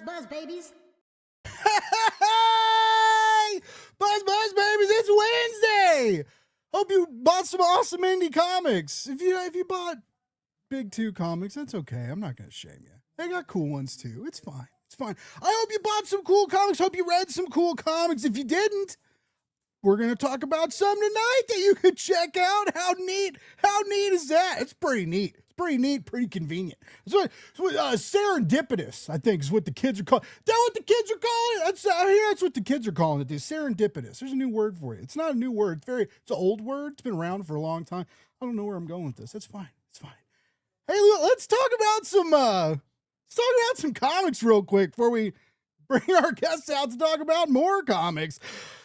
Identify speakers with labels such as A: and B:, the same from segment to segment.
A: buzz, babies.
B: Hey! Buzz, babies, it's Wednesday! Hope you bought some awesome indie comics. If you bought Big 2 comics, that's okay. I'm not going to shame you. They got cool ones too. It's fine. It's fine. I hope you bought some cool comics. Hope you read some cool comics. If you didn't, we're going to talk about some tonight that you could check out. How neat is that? It's pretty neat. Pretty neat, pretty convenient. So, serendipitous, I think, is what the kids are calling. That's what the kids are calling it. That's what the kids are calling it. Serendipitous. There's a new word for you. It's not a new word. It's an old word. It's been around for a long time. I don't know where I'm going with this. That's fine. It's fine. Hey, let's talk about some comics real quick before we bring our guests out to talk about more comics.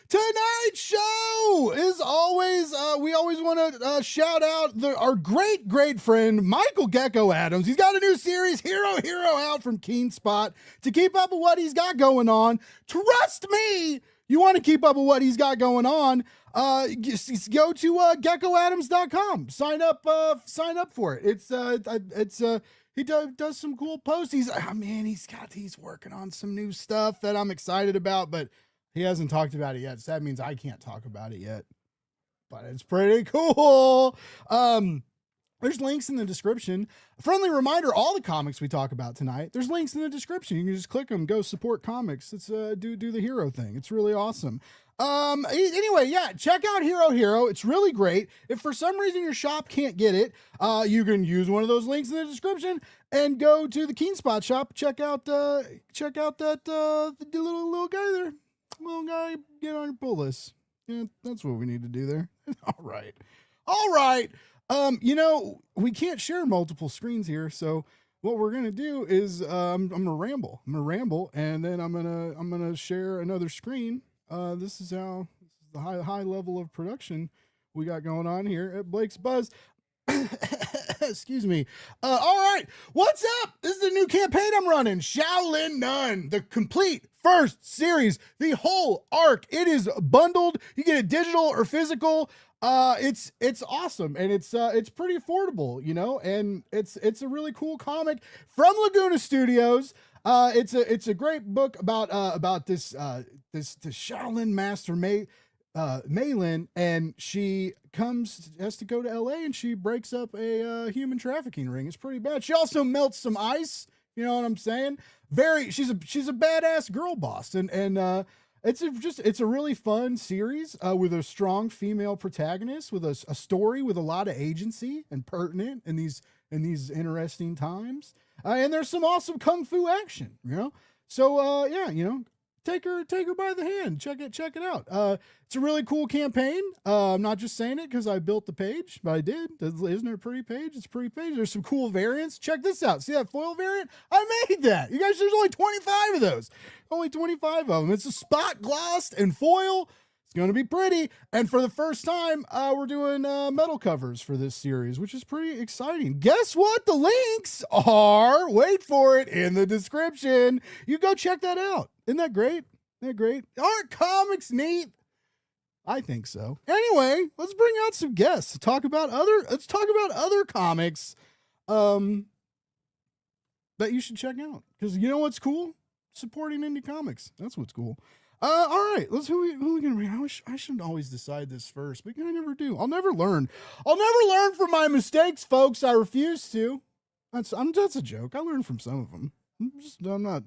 B: Tonight's show is always, we always want to shout out our great friend, Michael Gecko Adams. He's got a new series, Hero out from Keen Spot. To keep up with what he's got going on, trust me, you want to keep up with what he's got going on, just go to geckoadams.com. Sign up for it. He does some cool posts. He's working on some new stuff that I'm excited about, but he hasn't talked about it yet, so that means I can't talk about it yet. But it's pretty cool. There's links in the description. A friendly reminder, all the comics we talk about tonight, there's links in the description. You can just click them, go support comics. It's do the hero thing. It's really awesome. Anyway, yeah, check out Hero. It's really great. If for some reason your shop can't get it, you can use one of those links in the description and go to the Keen Spot shop. Check out that little guy there. Little guy, get on your pull list. Yeah, that's what we need to do there. All right. We can't share multiple screens here, so what we're gonna do is I'm gonna ramble, and then I'm gonna share another screen. This is the high level of production we got going on here at Blake's Buzz. Excuse me. All right. What's up? This is the new campaign I'm running. Shaolin Nun, the complete first series, the whole arc. It is bundled. You get it digital or physical. It's awesome, and it's pretty affordable, and it's a really cool comic from Laguna Studios. It's a great book about this Shaolin master Maylin, and she has to go to LA, and she breaks up a human trafficking ring. It's pretty bad. She also melts some ice. You know what I'm saying? She's a badass girl boss, and it's a really fun series with a strong female protagonist, with a story with a lot of agency and pertinent in these interesting times. And there's some awesome kung fu action, So take her by the hand. Check it out. It's a really cool campaign. I'm not just saying it because I built the page, but I did. Isn't it a pretty page? It's a pretty page. There's some cool variants. Check this out. See that foil variant? I made that. You guys, there's only 25 of those. Only 25 of them. It's a spot glossed and foil. It's going to be pretty. And for the first time, we're doing metal covers for this series, which is pretty exciting. Guess what? The links are, wait for it, in the description. You go check that out. Isn't that great? Aren't comics neat? I think so. Anyway, let's bring out some guests to talk about other comics that you should check out. Because you know what's cool? Supporting indie comics. That's what's cool. All right, who we gonna bring? I should always decide this first, but I never do. I'll never learn from my mistakes, folks. I refuse to. That's a joke. I learned from some of them. I'm not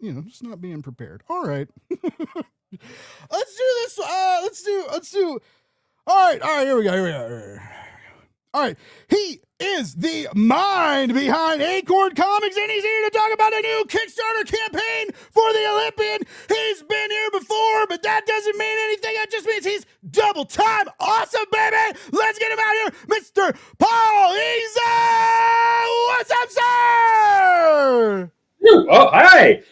B: being prepared. All right. Let's do this. Let's do. All right. Here we go. All right. He is the mind behind Acorn Comics, and he's here to talk about a new Kickstarter campaign for the Olympian. He's been here before, but that doesn't mean anything. That just means he's double time awesome, baby. Let's get him out here, Mr. Paul Eza. What's up, sir?
C: Oh, hi.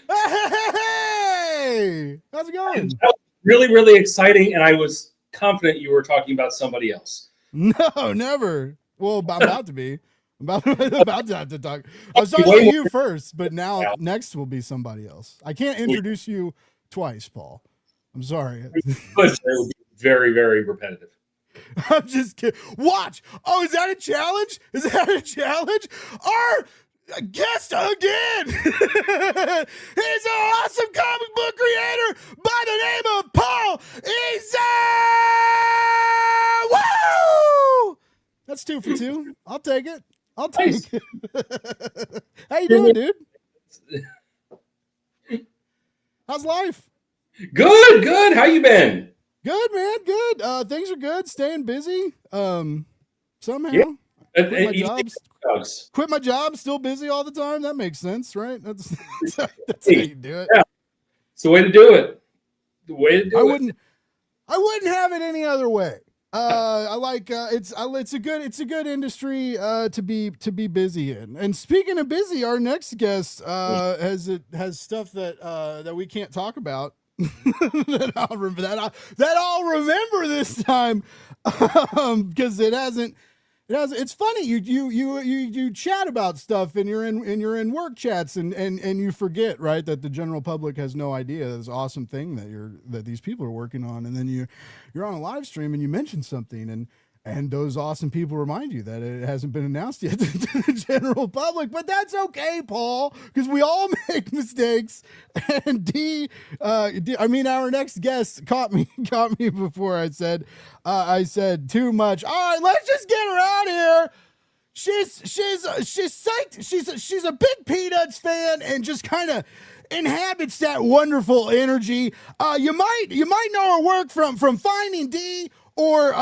B: Hey, how's it going?
C: That was really, really exciting, and I was confident you were talking about somebody else.
B: No, never. Well, I'm about to be. About to have to talk. I was talking to you first, but now next will be somebody else. I can't introduce you twice, Paul. I'm sorry.
C: It would be very, very repetitive.
B: I'm just kidding. Watch. Oh, is that a challenge? a guest again. He's an awesome comic book creator by the name of Paul Eza. Woo! That's 2 for 2. I'll take it. I'll take
C: Nice.
B: it. How you doing, dude? How's life?
C: Good, good. How you been?
B: Good, man. Good. Things are good. Staying busy. Somehow.
C: Yeah.
B: Quit my
C: You
B: job.
C: take drugs.
B: Quit my job. Still busy all the time. That makes sense, right? That's how you do it.
C: Yeah. It's the way to do it. The way to do
B: I
C: it.
B: wouldn't have it any other way. I like it's a good industry to be busy in. And speaking of busy, our next guest has stuff that we can't talk about. that I'll remember this time because it hasn't. It's funny you chat about stuff and you're in work chats and you forget, right, that the general public has no idea this awesome thing that these people are working on, and then you're on a live stream and you mention something and those awesome people remind you that it hasn't been announced yet to the general public. But that's okay, Paul, because we all make mistakes. And our next guest caught me before I said too much. All right, let's just get her out here. She's psyched. She's a big Peanuts fan and just kind of inhabits that wonderful energy. You might know her work from Finding D or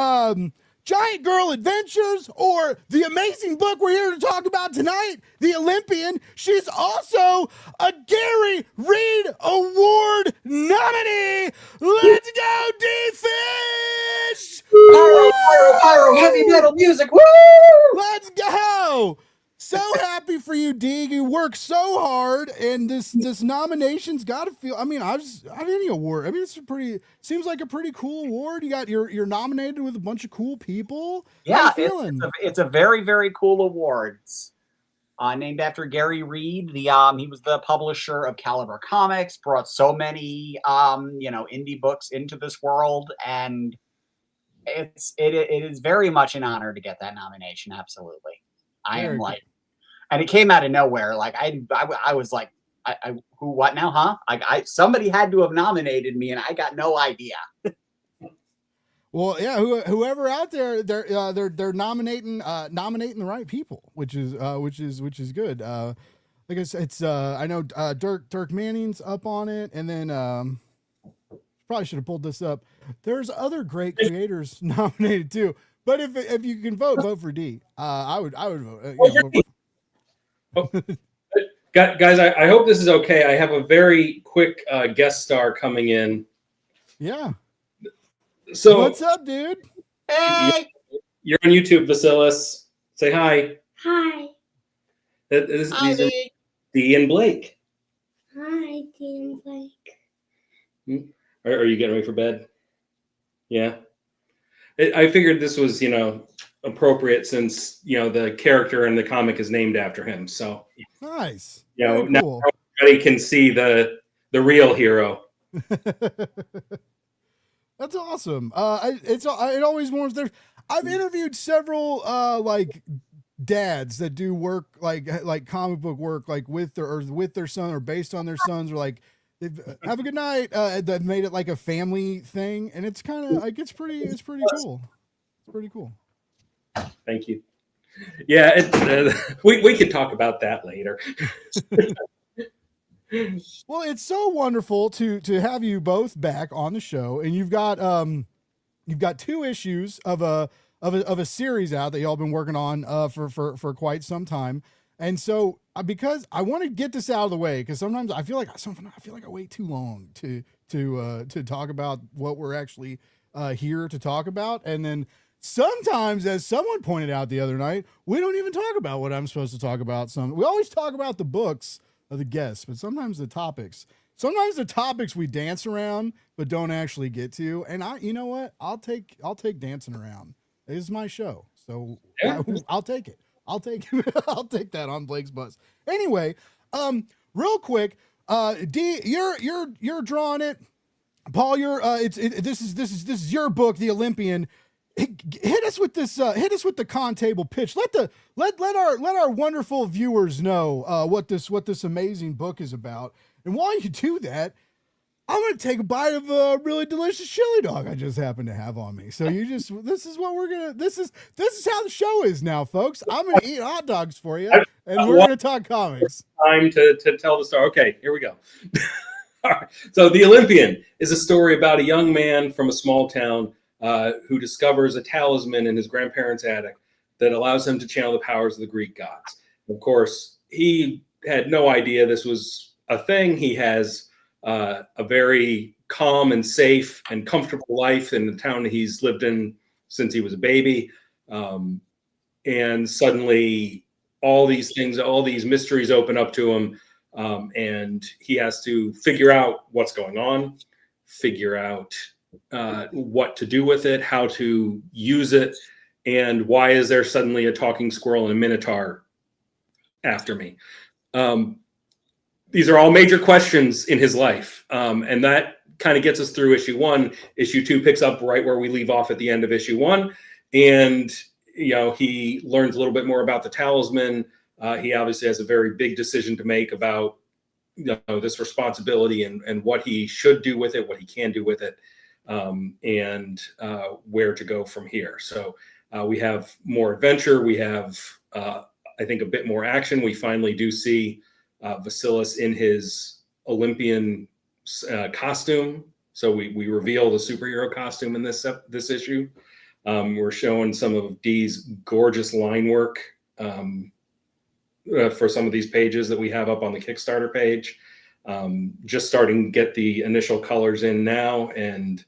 B: Giant Girl Adventures, or the amazing book we're here to talk about tonight, The Olympian. She's also a Gary Reed Award nominee. Let's go, D-Fish!
A: Pyro, heavy metal music, woo!
B: Let's go! So happy for you, D. You work so hard, and this nomination's got to feel. I mean, any award. I mean, seems like a pretty cool award. You're nominated with a bunch of cool people.
A: Yeah,
B: it's
A: a very, very cool award. It's named after Gary Reed. He was the publisher of Caliber Comics, brought so many indie books into this world, and it is very much an honor to get that nomination. Absolutely. And it came out of nowhere. Like I was like, who, what now, huh? Somebody had to have nominated me, and I got no idea.
B: Well, yeah, whoever out there, they're nominating the right people, which is good. Like I said, it's I know Dirk Manning's up on it, and then probably should have pulled this up. There's other great creators nominated too. But if you can vote for D. I would vote.
C: Guys, I hope this is okay. I have a very quick guest star coming in.
B: Yeah.
C: So
B: what's up, dude?
A: Hey,
C: you're on YouTube, Vasilis. Say hi.
D: Hi.
C: These are Dee and Blake.
D: Hi, Dee and Blake.
C: Are you getting ready for bed? Yeah. I figured this was, appropriate since, the character in the comic is named after him. So
B: nice.
C: Now
B: cool.
C: everybody can see the real hero.
B: That's awesome. It always warms there. I've interviewed several dads that do work like comic book work with their son or based on their sons, or like have a good night that made it like a family thing, and it's kind of like it's pretty cool. It's pretty cool.
C: Thank you. Yeah, we could talk about that later.
B: Well, it's so wonderful to have you both back on the show, and you've got 2 issues of a series out that y'all been working on for quite some time. And so because I want to get this out of the way, because sometimes I feel like I wait too long to talk about what we're actually here to talk about, and then sometimes, as someone pointed out the other night, we don't even talk about what I'm supposed to talk about. We always talk about the books of the guests, but sometimes the topics we dance around but don't actually get to. And you know what? I'll take dancing around. This is my show, so yeah. I'll take it. I'll take that on Blake's bus. Anyway, real quick, D, you're drawing it. Paul, this is your book, The Olympian. hit us with this. Hit us with the con table pitch. Let our wonderful viewers know what this amazing book is about. And while you do that, I'm gonna take a bite of a really delicious chili dog I just happen to have on me. So this is how the show is now, folks. I'm gonna eat hot dogs for you, and we're gonna talk comics.
C: Time to tell the story. Okay, here we go. All right. So The Olympian is a story about a young man from a small town who discovers a talisman in his grandparents' attic that allows him to channel the powers of the Greek gods. Of course, he had no idea this was a thing. He has a very calm and safe and comfortable life in the town that he's lived in since he was a baby. And suddenly all these things, all these mysteries open up to him. And he has to figure out what's going on, figure out what to do with it, how to use it, and why is there suddenly a talking squirrel and a minotaur after me? These are all major questions in his life. And that kind of gets us through issue 1. Issue 2 picks up right where we leave off at the end of issue 1. And, he learns a little bit more about the talisman. He obviously has a very big decision to make about, this responsibility and what he should do with it, what he can do with it, and where to go from here. So we have more adventure. We have, I think, a bit more action. We finally do see Vasilis in his Olympian costume. So we reveal the superhero costume in this issue. We're showing some of Dee's gorgeous line work for some of these pages that we have up on the Kickstarter page. Just starting to get the initial colors in now. And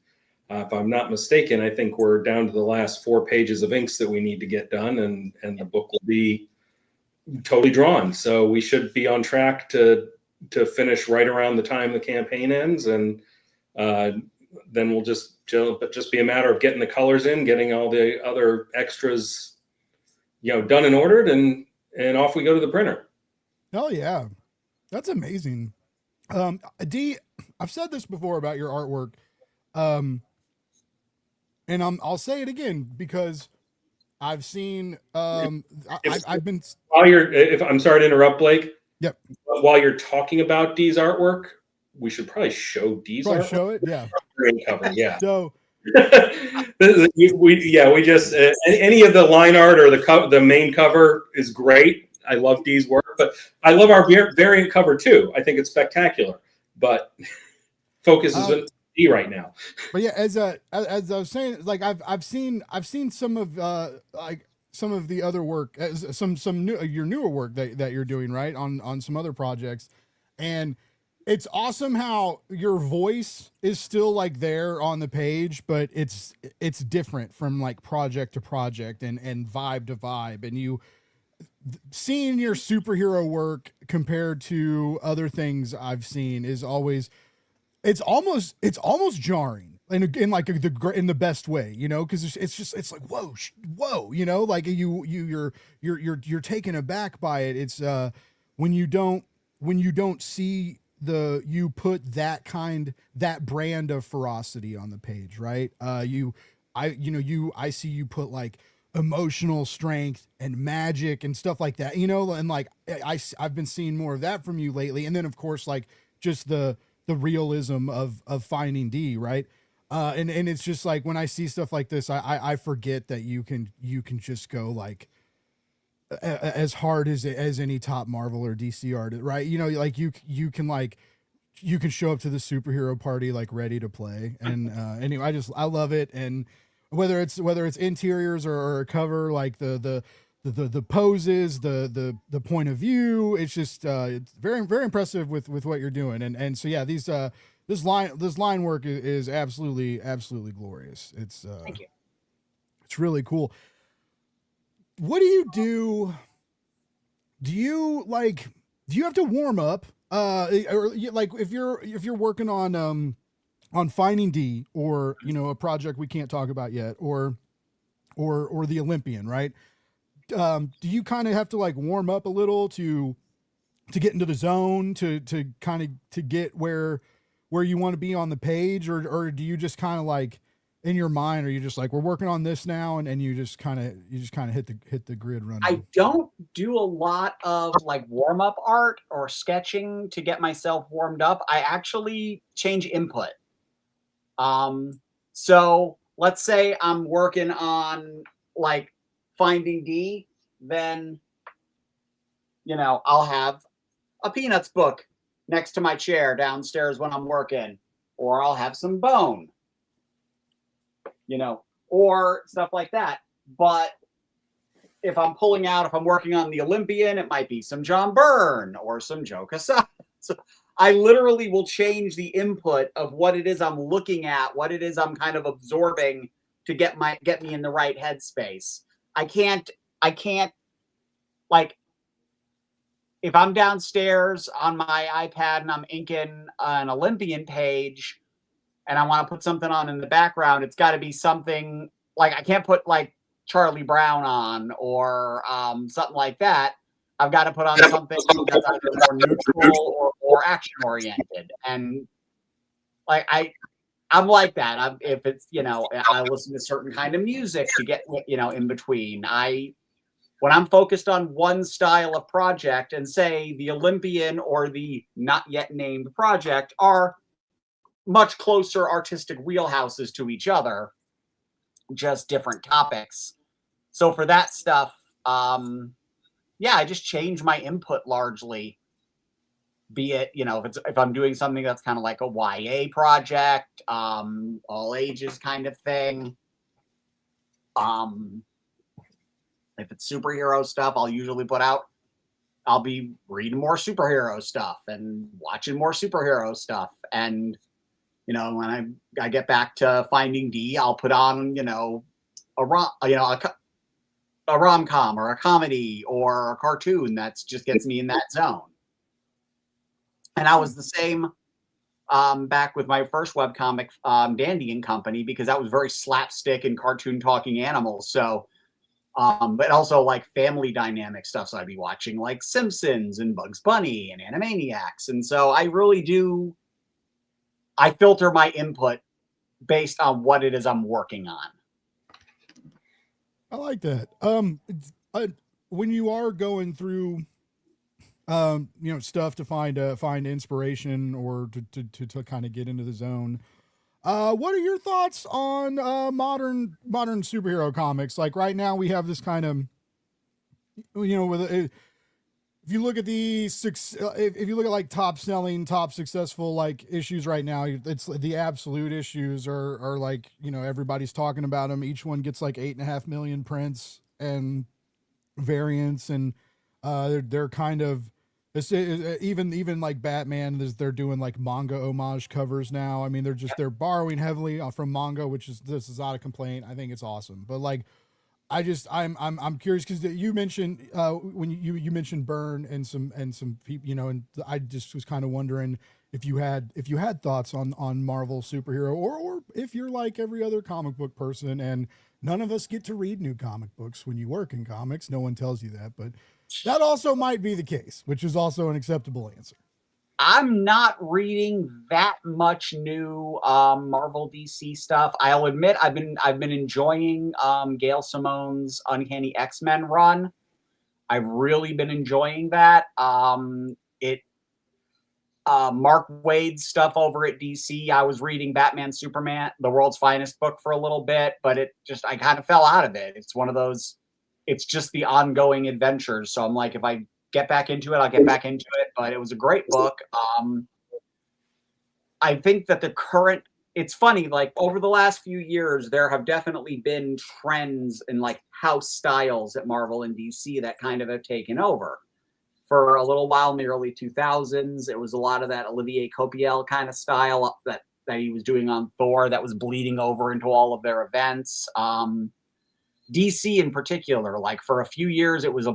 C: if I'm not mistaken, I think we're down to the last 4 pages of inks that we need to get done, and the book will be totally drawn. So we should be on track to finish right around the time the campaign ends, and then we'll just be a matter of getting the colors in, getting all the other extras, done and ordered, and off we go to the printer.
B: Hell yeah, that's amazing. Dee, I've said this before about your artwork, and I'll say it again because I've seen, I've been.
C: If I'm sorry to interrupt, Blake.
B: Yep.
C: While you're talking about Dee's artwork, we should probably show Dee's artwork.
B: Show it, yeah.
C: Cover, yeah.
B: So
C: we just any of the line art or the main cover is great. I love Dee's work, but I love our variant cover too. I think it's spectacular, but focus is on Dee right now.
B: But yeah, as I was saying, like I've seen some of some of the other work, your newer work that you're doing, right, on some other projects, and it's awesome how your voice is still like there on the page, but it's different from like project to project and vibe to vibe, and seeing your superhero work compared to other things I've seen is always, it's almost jarring in the best way, because it's like whoa, like you're taken aback by it. It's when you don't see you put that brand of ferocity on the page, right? I see you put like emotional strength and magic and stuff like that, and like I've been seeing more of that from you lately. And then of course, like just the realism of Finding Dee, right? And it's just like when I see stuff like this, I forget that you can just go like as hard as any top Marvel or DC artist, right? Like you can show up to the superhero party like ready to play. And anyway, I love it. And whether it's interiors or a cover, like the poses, the point of view, it's just it's very, very impressive with what you're doing. And so yeah, this line work is absolutely glorious.
A: Thank you.
B: It's really cool. What do you do? Do you have to warm up? Or like if you're working on Finding Dee, or a project we can't talk about yet, or the Olympian, right? Do you kind of have to like warm up a little to get into the zone to kind of to get where you want to be on the page, or do you just kind of like in your mind? Or you just like, we're working on this now, and you just kind of hit the grid running?
A: I don't do a lot of like warm up art or sketching to get myself warmed up. I actually change input. So let's say I'm working on like Finding D, then I'll have a Peanuts book next to my chair downstairs when I'm working, or I'll have some Bone, or stuff like that. But if I'm working on the Olympian, it might be some John Byrne or some Joe Quesada. So I literally will change the input of what it is I'm looking at, what it is I'm kind of absorbing to get me in the right headspace. I can't like, if I'm downstairs on my iPad and I'm inking an Olympian page and I want to put something on in the background, it's got to be something like, I can't put like Charlie Brown on or something like that. I've got to put on something that's either more neutral or more action oriented. And like I'm like that. If it's I listen to certain kind of music to get in between. When I'm focused on one style of project, and say the Olympian or the not yet named project are much closer artistic wheelhouses to each other, just different topics. So for that stuff, I just change my input largely. Be it, if I'm doing something that's kind of like a YA project, all ages kind of thing. If it's superhero stuff, I'll be reading more superhero stuff and watching more superhero stuff. And, when I get back to Finding D, I'll put on, a rom-com or a comedy or a cartoon that just gets me in that zone. And I was the same back with my first webcomic, Dandy and Company, because that was very slapstick and cartoon talking animals. So, but also like family dynamic stuff. So I'd be watching like Simpsons and Bugs Bunny and Animaniacs. And so I filter my input based on what it is I'm working on.
B: I like that. When you are going through, stuff to find inspiration or to kind of get into the zone, what are your thoughts on modern superhero comics? Like right now, we have this kind of, if you look at if you look at like top successful like issues right now, it's the absolute issues are like, everybody's talking about them. Each one gets like 8.5 million prints and variants, and they're kind of, even like Batman, they're doing like manga homage covers now. I mean, they're borrowing heavily from manga, this is not a complaint. I think it's awesome, but like, I'm curious because you mentioned when you mentioned Byrne and some people, and I just was kind of wondering if you had thoughts on Marvel superhero, or if you're like every other comic book person, and none of us get to read new comic books when you work in comics. No one tells you that, but that also might be the case, which is also an acceptable answer.
A: I'm not reading that much new Marvel DC stuff. I'll admit I've been enjoying Gail Simone's Uncanny X-Men run. I've really been enjoying that. Mark Waid's stuff over at DC. I was reading Batman Superman, the World's Finest book, for a little bit, but I kind of fell out of it. It's one of those, it's just the ongoing adventures. So I'm like, if I get back into it, I'll get back into it. But it was a great book. I think that it's funny, like over the last few years, there have definitely been trends in like house styles at Marvel and DC that kind of have taken over. For a little while in the early 2000s, it was a lot of that Olivier Copiel kind of style that he was doing on Thor that was bleeding over into all of their events. DC in particular, like for a few years, it was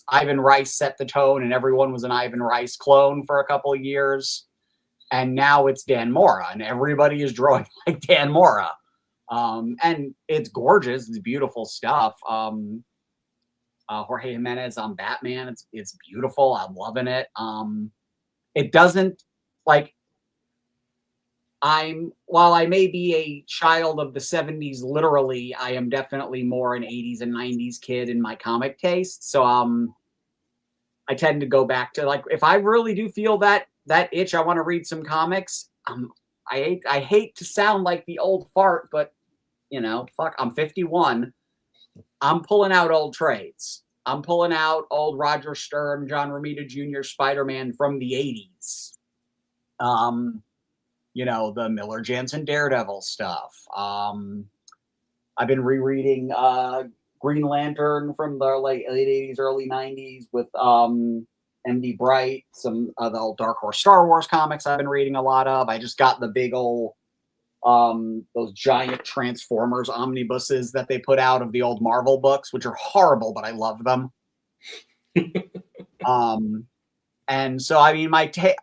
A: Ivan Rice set the tone, and everyone was an Ivan Rice clone for a couple of years. And now it's Dan Mora, and everybody is drawing like Dan Mora. And it's gorgeous. It's beautiful stuff. Jorge Jimenez on Batman. It's beautiful. I'm loving it. It doesn't like, while I may be a child of the 70s, literally, I am definitely more an 80s and 90s kid in my comic taste. So I tend to go back to, like, if I really do feel that itch, I want to read some comics. I hate to sound like the old fart, but you know, fuck, I'm 51. I'm pulling out old trades. I'm pulling out old Roger Stern, John Romita Jr. Spider-Man from the 80s. You know, the Miller Jansen Daredevil stuff. I've been rereading Green Lantern from the late 80s, early 90s with M.D. Bright, some of the old Dark Horse Star Wars comics I've been reading a lot of. I just got the big old those giant Transformers omnibuses that they put out of the old Marvel books, which are horrible, but I love them. And so, I mean,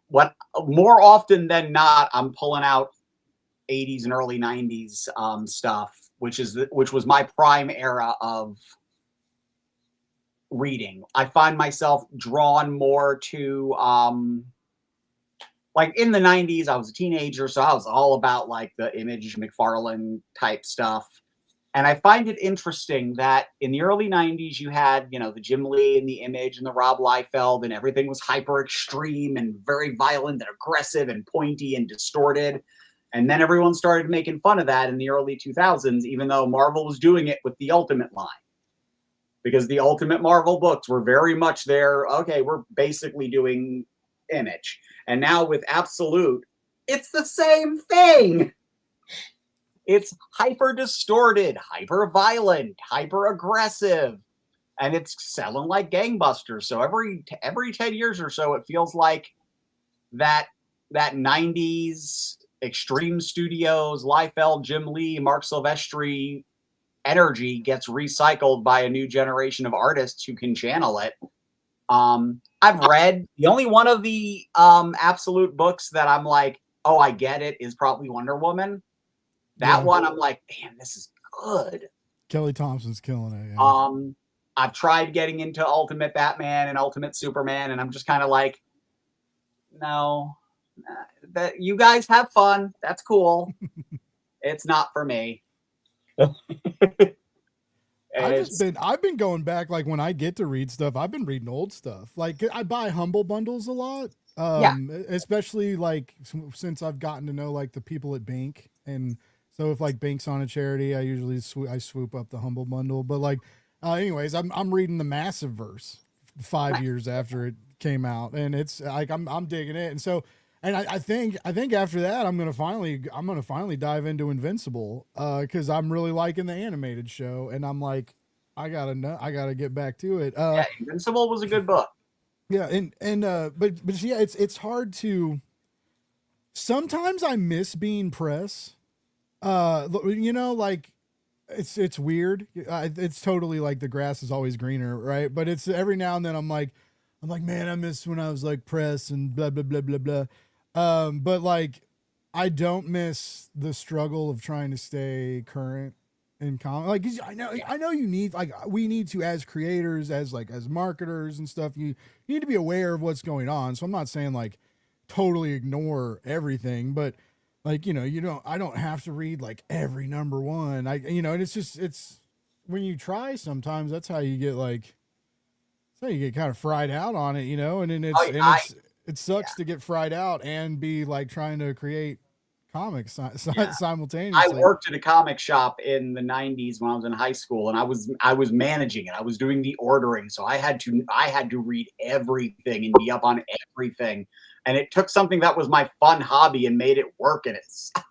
A: what more often than not, I'm pulling out 80s and early 90s stuff, which was my prime era of reading. I find myself drawn more to like in the 90s, I was a teenager, so I was all about like the Image McFarlane type stuff. And I find it interesting that in the early 90s, you had, you know, the Jim Lee and the Image and the Rob Liefeld, and everything was hyper extreme and very violent and aggressive and pointy and distorted. And then everyone started making fun of that in the early 2000s, even though Marvel was doing it with the Ultimate line. Because the Ultimate Marvel books were very much there. Okay, we're basically doing Image. And now with Absolute, it's the same thing. It's hyper distorted, hyper violent, hyper aggressive, and it's selling like gangbusters. So every 10 years or so, it feels like that 90s Extreme Studios, Liefeld, Jim Lee, Mark Silvestri energy gets recycled by a new generation of artists who can channel it. I've read the only one of the Absolute books that I'm like, oh, I get it, is probably Wonder Woman. That one, I'm like, damn, this is good.
B: Kelly Thompson's killing it. Yeah.
A: I've tried getting into Ultimate Batman and Ultimate Superman, and I'm just kind of like, no, that you guys have fun. That's cool. It's not for me.
B: I've been going back, like when I get to read stuff, I've been reading old stuff. Like I buy Humble bundles a lot. Especially like since I've gotten to know like the people at Bank, and so if like Bank's on a charity, I usually swoop up the Humble bundle. But like, anyways, I'm reading the Massive Verse 5 years after it came out, and it's like I'm digging it. And so, and I think after that I'm gonna finally dive into Invincible because I'm really liking the animated show, and I'm like, I gotta get back to it.
A: Yeah, Invincible was a good book.
B: Yeah, but yeah, it's hard to. Sometimes I miss being press. You know, like it's weird. It's totally like the grass is always greener, right? But it's every now and then I'm like, man, I miss when I was like press and blah blah blah blah blah. But like, I don't miss the struggle of trying to stay current in comic. Like, I know you need, like, we need to, as creators, as marketers and stuff, you need to be aware of what's going on. So I'm not saying like totally ignore everything, but like, you know, I don't have to read like every number one. And it's when you try, sometimes that's how you get kind of fried out on it, you know, and then it sucks to get fried out and be like trying to create comics simultaneously.
A: I worked at a comic shop in the 90s when I was in high school, and I was managing it. I was doing the ordering, so I had to read everything and be up on everything. And it took something that was my fun hobby and made it work, and it sucked.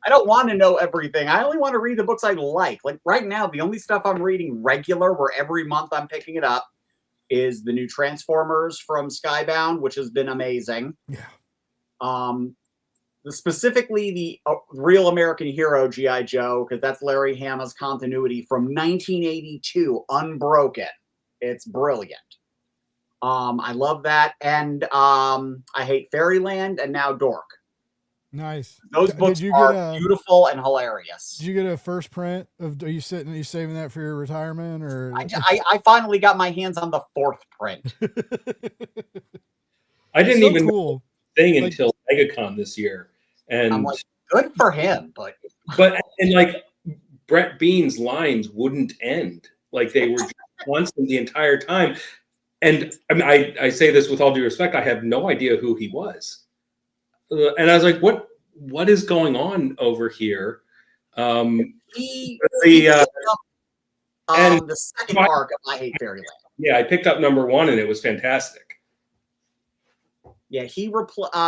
A: I don't want to know everything. I only want to read the books I like. Like right now, the only stuff I'm reading regular, where every month I'm picking it up, is the new Transformers from Skybound, which has been amazing.
B: Yeah.
A: Specifically the Real American Hero G.I. Joe, because that's Larry Hama's continuity from 1982, unbroken. It's brilliant. I love that. And I Hate Fairyland and now Dork.
B: Nice.
A: Those books are beautiful and hilarious.
B: Did you get a first print of? Are you saving that for your retirement, or?
A: I finally got my hands on the fourth print.
C: I didn't even know thing until MegaCon this year, And
A: I'm like, good for him, but
C: like Brett Bean's lines wouldn't end. Like they were constant the entire time. And I mean, I say this with all due respect, I have no idea who he was. And I was like, what is going on over here?
A: he
C: The
A: the second arc of I Hate Fairyland.
C: Yeah, I picked up number 1 and it was fantastic.
A: Yeah,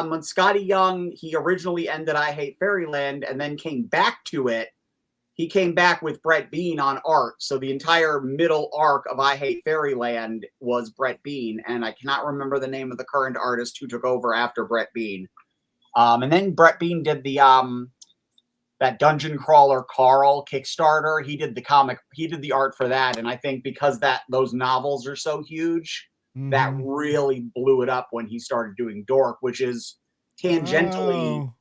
A: when Scotty Young, he originally ended I Hate Fairyland and then came back to it. He came back with Brett Bean on art. So the entire middle arc of I Hate Fairyland was Brett Bean. And I cannot remember the name of the current artist who took over after Brett Bean. And then Brett Bean did the that Dungeon Crawler Carl Kickstarter. He did the art for that. And I think because those novels are so huge, that really blew it up when he started doing Dork, which is tangentially,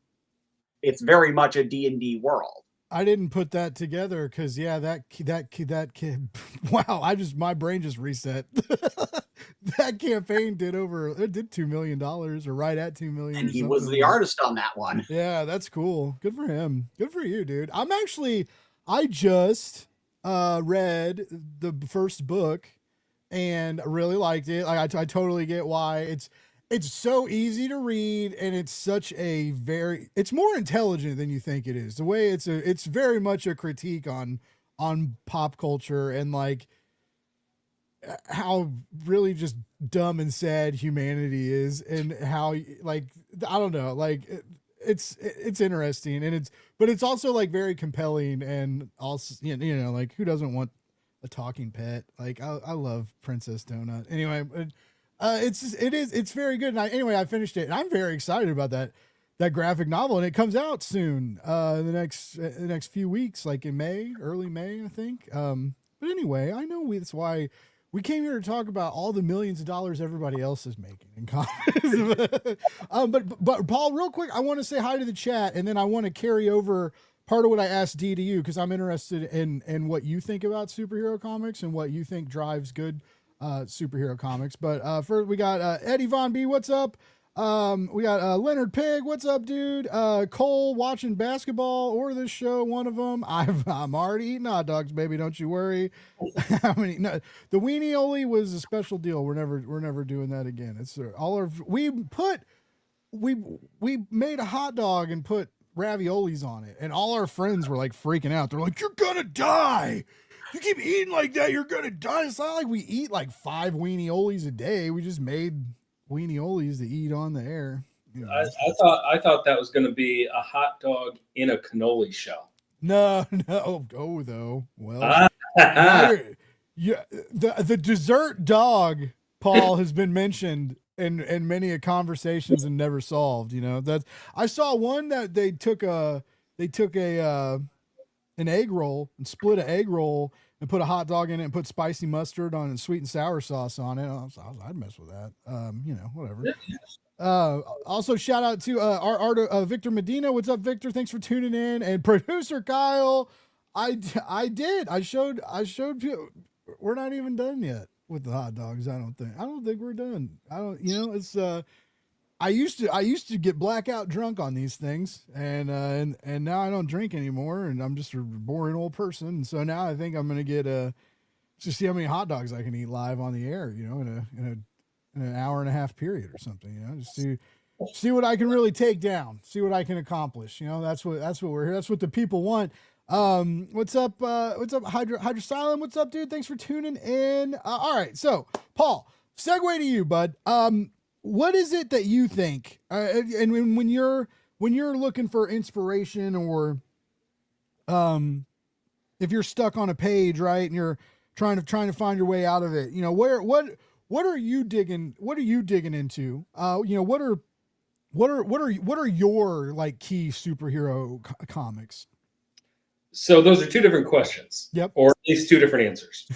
A: it's very much a D&D world.
B: I didn't put that together because that kid, wow, my brain just reset. That campaign did $2 million or right at 2 million.
A: And he was the artist on that one.
B: Yeah, that's cool. Good for him. Good for you, dude. I just read the first book and really liked it. Like I totally get why it's so easy to read, and it's more intelligent than you think it is. The way it's very much a critique on pop culture and like how really just dumb and sad humanity is, and how like I don't know, like it's interesting, and but it's also like very compelling, and also like who doesn't want a talking pet? Like I love Princess Donut. Anyway, it's very good. And I finished it, and I'm very excited about that graphic novel, and it comes out soon, the next few weeks, like in early May, I think. But anyway, I know that's why we came here to talk about all the millions of dollars everybody else is making in comics. But Paul, real quick, I want to say hi to the chat, and then I want to carry over part of what I asked D to you, because I'm interested in what you think about superhero comics and what you think drives good superhero comics. But first we got Eddie Von B, what's up? We got Leonard Pig, what's up, dude? Cole watching basketball or this show, one of them. I'm already eating hot dogs, baby, don't you worry. No, the Weenie Oli was a special deal. We're never doing that again. It's we made a hot dog and put raviolis on it, and all our friends were like freaking out. They're like, "You're gonna die. You keep eating like that, you're gonna die." It's not like we eat like 5 Weenie Olis a day. We just made Weenie Olis to eat on the air.
C: I thought that was going to be a hot dog in a cannoli shell.
B: No. Oh, though. Well, the dessert dog, Paul, has been mentioned in many conversations and never solved. That I saw one that they took an egg roll and split an egg roll and put a hot dog in it and put spicy mustard on and sweet and sour sauce on it. I'd mess with that. Whatever. Also shout out to our Victor Medina. What's up, Victor? Thanks for tuning in. And producer Kyle, I showed people. We're not even done yet with the hot dogs. I don't think we're done. I used to get blackout drunk on these things, and now I don't drink anymore, and I'm just a boring old person. And so now I think I'm gonna get to see how many hot dogs I can eat live on the air, in an hour and a half period or something, just see what I can really take down, see what I can accomplish. That's what we're here. That's what the people want. What's up, Hydrosylum? What's up, dude? Thanks for tuning in. All right, so Paul, segue to you, bud. What is it that you think, and when you're looking for inspiration, or if you're stuck on a page, right, and you're trying to find your way out of it, what are you digging into? What are your like key superhero comics?
C: So those are two different questions.
B: Yep.
C: Or at least two different answers.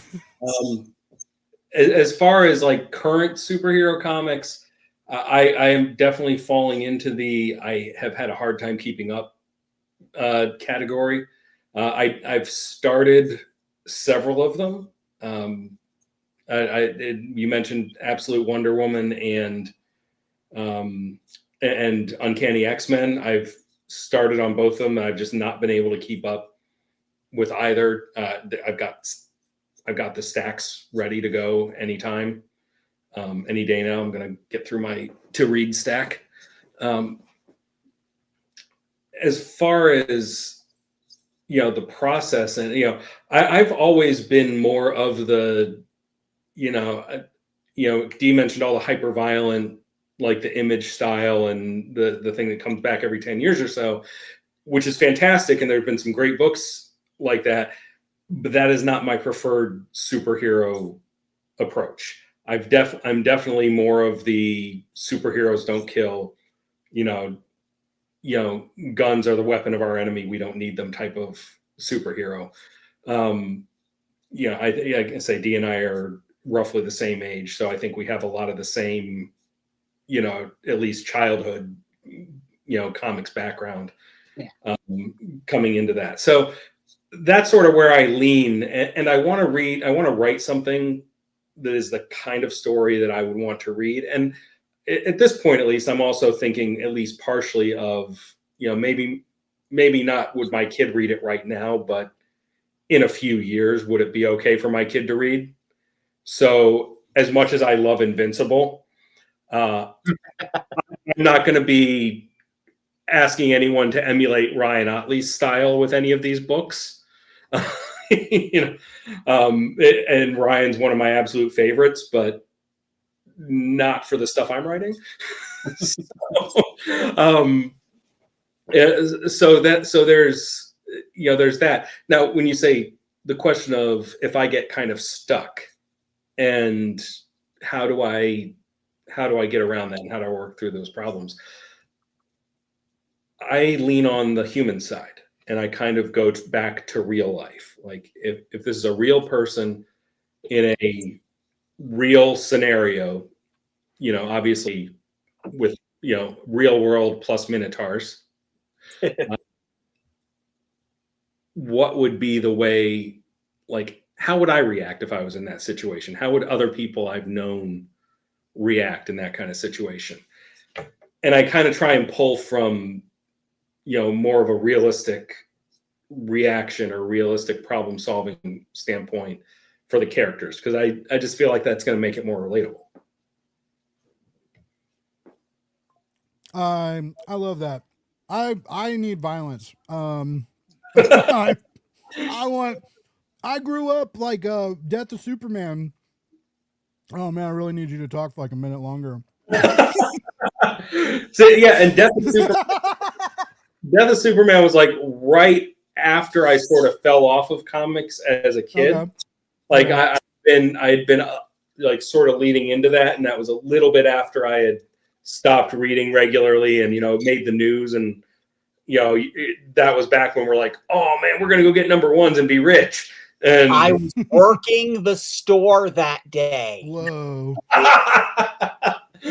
C: As far as like current superhero comics, I am definitely falling into I have had a hard time keeping up category. I've started several of them. You mentioned Absolute Wonder Woman and Uncanny X-Men. I've started on both of them. I've just not been able to keep up with either. I've got the stacks ready to go anytime, any day now. I'm going to get through my to read stack. As far as, the process, and, I've always been more of the, Dee mentioned all the hyper violent, like the Image style and the thing that comes back every 10 years or so, which is fantastic. And there have been some great books like that, but that is not my preferred superhero approach. I'm definitely more of the superheroes don't kill, guns are the weapon of our enemy, we don't need them type of superhero. I can say Dee and I are roughly the same age, so I think we have a lot of the same, at least childhood, comics background, coming into that. So that's sort of where I lean, and I want to write something that is the kind of story that I would want to read. And at this point, at least, I'm also thinking at least partially of, maybe not would my kid read it right now, but in a few years, would it be okay for my kid to read? So as much as I love Invincible, I'm not going to be asking anyone to emulate Ryan Ottley's style with any of these books. And Ryan's one of my absolute favorites, but not for the stuff I'm writing. So there's that. Now, when you say the question of if I get kind of stuck, and how do I get around that, and how do I work through those problems? I lean on the human side, and I kind of go back to real life. Like if this is a real person in a real scenario, obviously with, real world plus minotaurs, what would be the way, like, how would I react if I was in that situation? How would other people I've known react in that kind of situation? And I kind of try and pull from, more of a realistic reaction or realistic problem solving standpoint for the characters, because I just feel like that's going to make it more relatable.
B: I love that. I need violence. I grew up like Death of Superman. Oh man, I really need you to talk for like a minute longer.
C: So yeah, and Death of Superman was like right after I sort of fell off of comics as a kid. Okay. Like I had been like sort of leading into that, and that was a little bit after I had stopped reading regularly and made the news, and that was back when we're like, oh man, we're gonna go get number ones and be rich. And
A: I was working the store that day.
B: Whoa.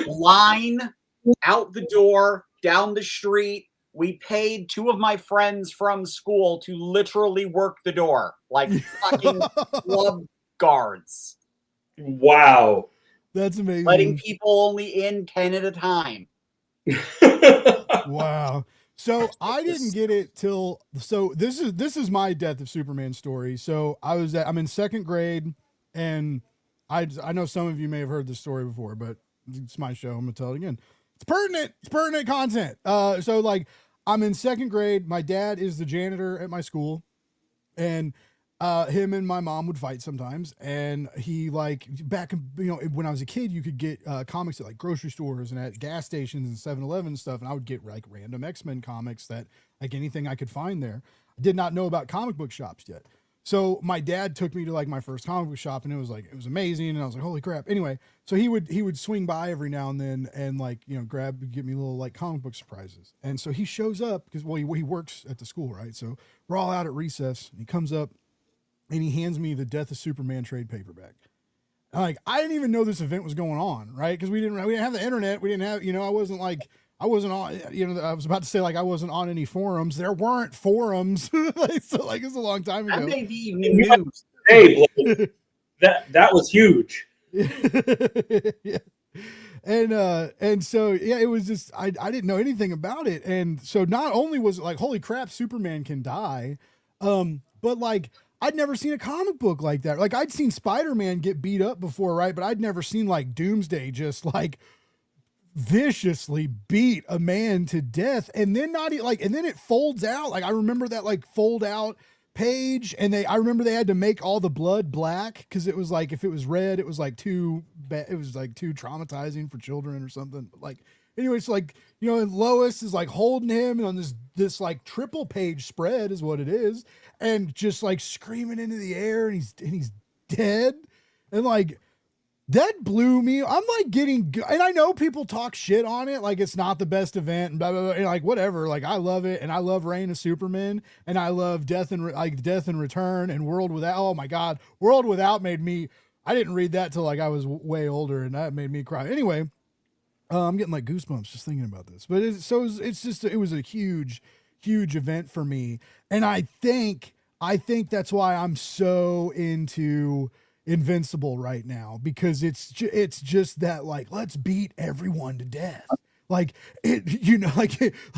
A: Line out the door, down the street. We paid two of my friends from school to literally work the door like fucking club guards.
C: Wow.
B: That's amazing.
A: Letting people only in 10 at a time.
B: Wow. So I didn't get it till, so this is my Death of Superman story. So I'm in second grade, and I know some of you may have heard this story before, but it's my show. I'm gonna tell it again. It's pertinent content. So like I'm in second grade. My dad is the janitor at my school, and him and my mom would fight sometimes. And he, like, back, when I was a kid, you could get comics at like grocery stores and at gas stations and 7-Eleven and stuff. And I would get like random X-Men comics that, like, anything I could find there. I did not know about comic book shops yet. So my dad took me to like my first comic book shop, and it was amazing. And I was like, holy crap. Anyway, so he would swing by every now and then and like, get me little like comic book surprises. And so he shows up because, well, he works at the school, right? So we're all out at recess, and he comes up and he hands me the Death of Superman trade paperback. And like, I didn't even know this event was going on, right? Because we didn't have the internet. We didn't have, I wasn't on, I was about to say, like, I wasn't on any forums. There weren't forums. So like, it's a long time ago.
A: That made the evening news.
C: Hey, Blake, that was huge.
B: Yeah. And so yeah, it was just I didn't know anything about it, and so not only was it like holy crap, Superman can die, but like I'd never seen a comic book like that. Like I'd seen Spider-Man get beat up before, right? But I'd never seen like Doomsday just like viciously beat a man to death, and then and then it folds out. Like I remember that like fold out page, and I remember they had to make all the blood black because it was like if it was red, it was like too traumatizing for children or something. But like anyway, it's like and Lois is like holding him and on this like triple page spread is what it is, and just like screaming into the air, and he's dead, and like. That blew me. I'm like and I know people talk shit on it, like it's not the best event, and blah blah blah. And like whatever, like I love it, and I love Reign of Superman, and I love Death and Return, and World Without. Oh my God, World Without made me. I didn't read that till like I was way older, and that made me cry. Anyway, I'm getting like goosebumps just thinking about this. But it was a huge event for me, and I think that's why I'm so into Invincible right now, because it's just that like let's beat everyone to death, like it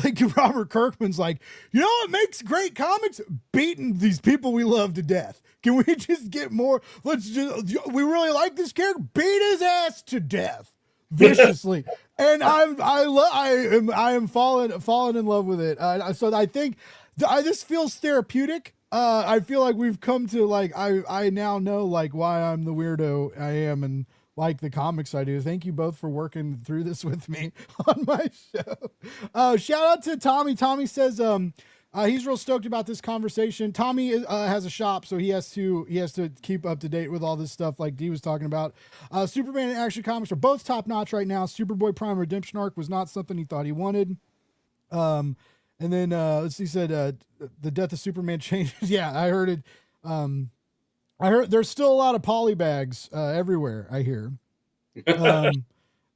B: like Robert Kirkman's like what makes great comics? Beating these people we love to death. Can we just get more? We really like this character, beat his ass to death viciously. And I am falling in love with it. So I think this feels therapeutic. I feel like we've come to like I now know like why I'm the weirdo I am and like the comics I do. Thank you both for working through this with me on my show. Shout out to Tommy. Tommy says he's real stoked about this conversation. Tommy has a shop, so he has to keep up to date with all this stuff like Dee was talking about. Superman and Action Comics are both top notch right now. Superboy Prime Redemption arc was not something he thought he wanted. And then he said the death of Superman changes. Yeah, I heard it. I heard there's still a lot of polybags everywhere. I hear. And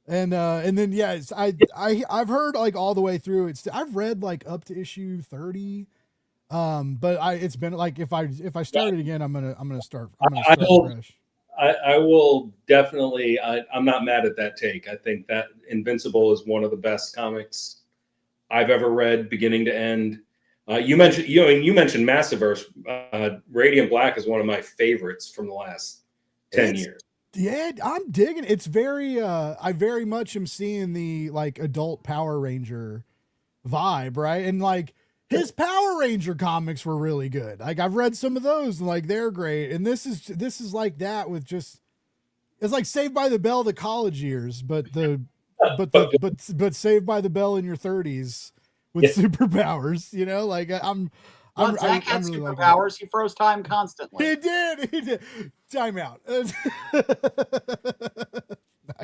B: then yeah, I've heard like all the way through. I've read like up to issue 30. But it's been like if I start it again, I'm gonna start fresh.
C: I will definitely. I'm not mad at that take. I think that Invincible is one of the best comics I've ever read, beginning to end. You mentioned Massiverse. Radiant Black is one of my favorites from the last 10 years.
B: Yeah, I'm digging it. It's very I very much am seeing the like adult Power Ranger vibe, right? And like his Power Ranger comics were really good. Like I've read some of those and like they're great. And this is like that with just it's like Saved by the Bell the college years, but Saved by the Bell in your 30s with superpowers, like
A: Zach had
B: really
A: superpowers. He froze time constantly.
B: He did. Time out.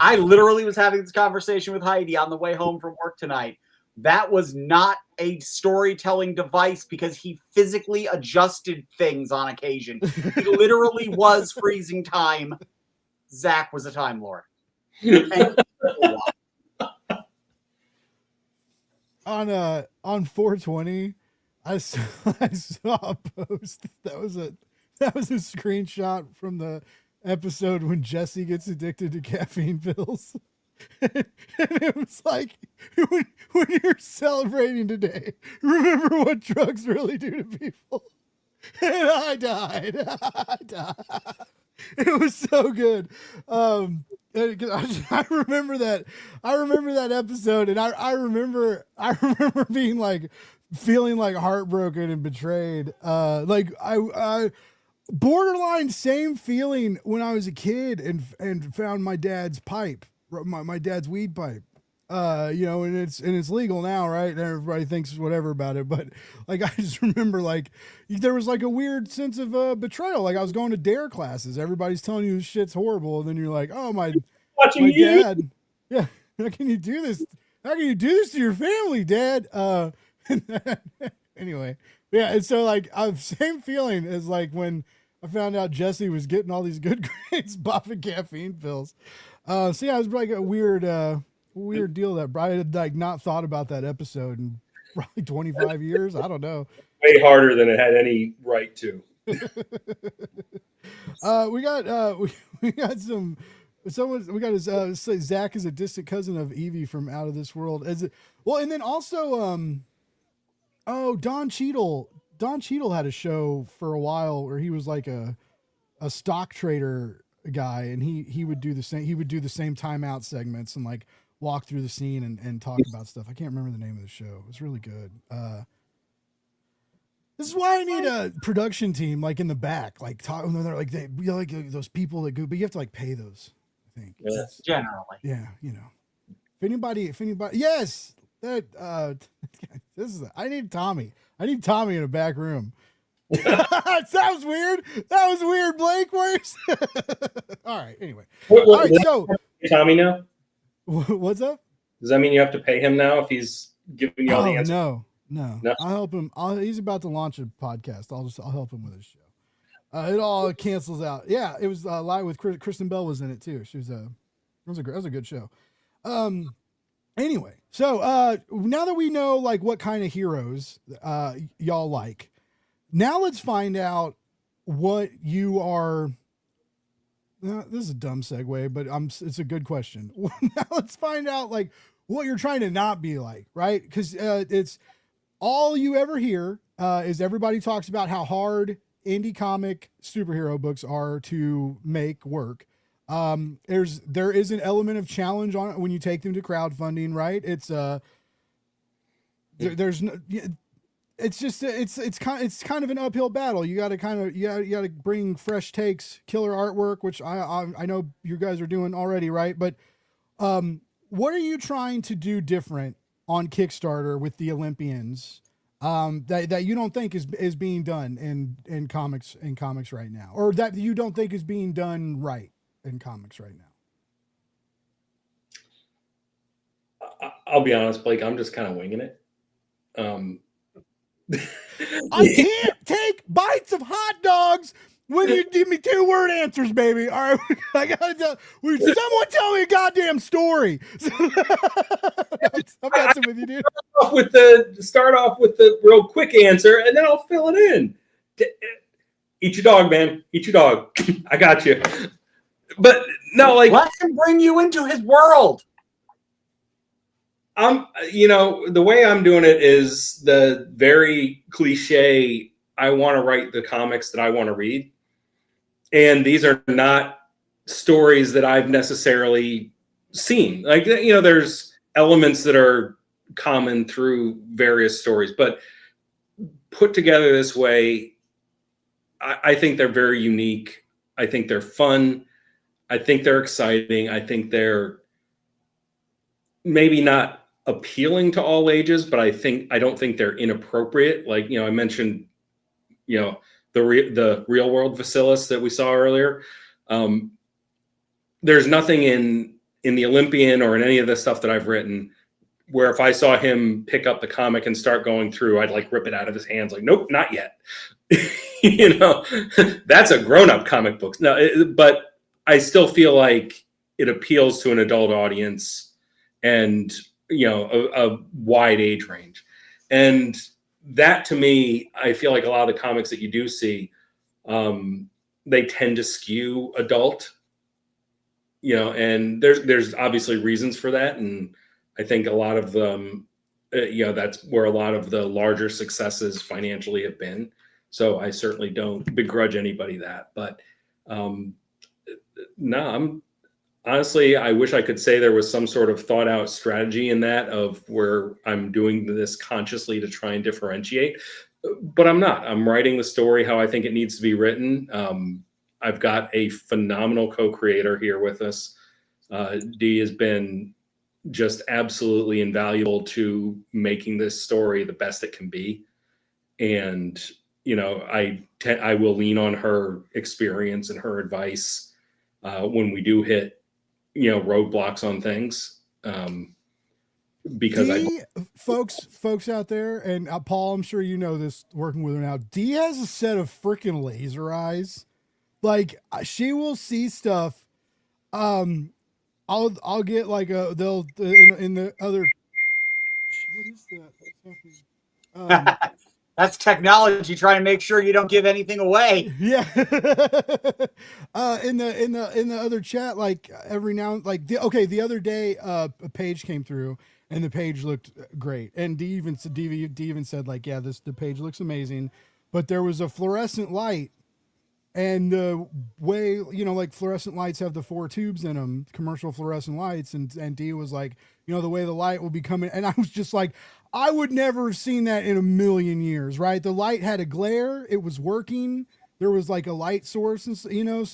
A: I literally was having this conversation with Heidi on the way home from work tonight. That was not a storytelling device because he physically adjusted things on occasion. He literally was freezing time. Zach was a Time Lord.
B: On 420, I saw a post that was a screenshot from the episode when Jesse gets addicted to caffeine pills. And it was like, when you're celebrating today, remember what drugs really do to people. And I died. It was so good. I remember that. I remember that episode, and I remember being like, feeling like heartbroken and betrayed. Like I borderline same feeling when I was a kid and found my dad's pipe, my dad's weed pipe. And it's legal now, right? And everybody thinks whatever about it, but like I just remember like there was like a weird sense of betrayal. Like I was going to dare classes, everybody's telling you this shit's horrible, and then you're like, oh my dad, yeah, how can you do this? How can you do this to your family, Dad? Anyway, yeah, and so like same feeling as like when I found out Jesse was getting all these good grades, popping caffeine pills. So yeah, it was like a weird deal that I had like not thought about that episode in probably 25 years. I don't know.
C: Way harder than it had any right to.
B: We got some we got his say Zach is a distant cousin of Evie from Out of This World. As it, well, and then also Don Cheadle. Don Cheadle had a show for a while where he was like a stock trader guy, and he would do the same. He would do the same timeout segments and like walk through the scene and talk about stuff. I can't remember the name of the show. It was really good. This is why I need a production team like in the back, like talk. They're like like those people that go, but you have to like pay those. I think.
C: Yes.
A: Generally.
B: Yeah, you know. If anybody, yes, that this is. I need Tommy. I need Tommy in a back room. That was weird. That was weird, Blake. Where's all right. Anyway, all right. So
C: Tommy now.
B: What's up?
C: Does that mean you have to pay him now if he's giving you all the answers?
B: No. I'll help him. He's about to launch a podcast. I'll help him with his show. It all cancels out. Yeah, it was live with Kristen Bell was in it too. She was it was a good show. Anyway, so now that we know like what kind of heroes y'all like, now let's find out what you are. This is a dumb segue, but it's a good question. Now let's find out like what you're trying to not be like, right? Because it's all you ever hear is everybody talks about how hard indie comic superhero books are to make work. There is an element of challenge on it when you take them to crowdfunding, right? It's there's no, it's just it's kind of an uphill battle. You got to bring fresh takes, killer artwork, which I know you guys are doing already, right? But what are you trying to do different on Kickstarter with the Olympians that you don't think is being done in comics right now, or that you don't think is being done right in comics right
C: now? I'll be honest, Blake. I'm just kind of winging it.
B: I can't take bites of hot dogs when you give me 2-word answers, baby. All right, I gotta tell. Someone tell me a goddamn story. I'm messing with you, dude.
C: Start off with the real quick answer, and then I'll fill it in. Eat your dog, man. Eat your dog. I got you. But no, like
A: let him bring you into his world.
C: The way I'm doing it is the very cliche. I want to write the comics that I want to read. And these are not stories that I've necessarily seen. Like, there's elements that are common through various stories, but put together this way, I think they're very unique. I think they're fun. I think they're exciting. I think they're maybe not appealing to all ages, but I don't think they're inappropriate. Like, I mentioned, the real world Vasilis that we saw earlier. There's nothing in the Olympian or in any of the stuff that I've written where if I saw him pick up the comic and start going through, I'd like rip it out of his hands. Like, nope, not yet. That's a grown-up comic book. No, but I still feel like it appeals to an adult audience and, a wide age range. And that to me, I feel like a lot of the comics that you do see, they tend to skew adult, and there's obviously reasons for that. And I think a lot of them, that's where a lot of the larger successes financially have been. So I certainly don't begrudge anybody that, but no, honestly, I wish I could say there was some sort of thought out strategy in that of where I'm doing this consciously to try and differentiate, but I'm not. I'm writing the story how I think it needs to be written. I've got a phenomenal co-creator here with us. Dee has been just absolutely invaluable to making this story the best it can be. And, I will lean on her experience and her advice when we do hit roadblocks on things, because
B: folks out there, and Paul, I'm sure you know this working with her now. Dee has a set of freaking laser eyes. Like, she will see stuff. I'll get like they'll in the other. What is that?
A: That's technology trying to make sure you don't give anything away.
B: Yeah. In the other chat, like every now, like the other day, a page came through and the page looked great, and D even said like, yeah, the page looks amazing, but there was a fluorescent light. And the way, like fluorescent lights have the 4 tubes in them, commercial fluorescent lights. And D was like, the way the light will be coming. And I was just like, I would never have seen that in a million years, right? The light had a glare. It was working. There was like a light source, and so,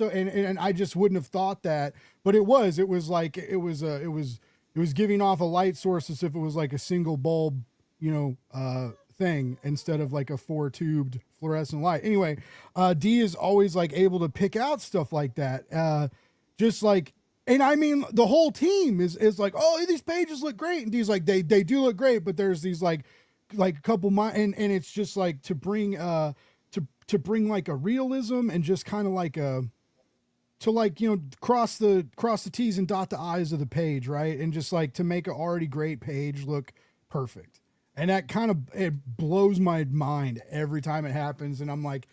B: and I just wouldn't have thought that, but it was like, it was giving off a light source as if it was like a single bulb, thing instead of like a 4 tubed fluorescent light. Anyway, D is always like able to pick out stuff like that. Just like, and I mean, the whole team is like, oh, these pages look great. And D's like, they do look great, but there's these like a couple and it's just like to bring to bring like a realism and just kind of like a, to like, cross the T's and dot the I's of the page. Right. And just like to make an already great page look perfect. And that kind of, it blows my mind every time it happens. And I'm like,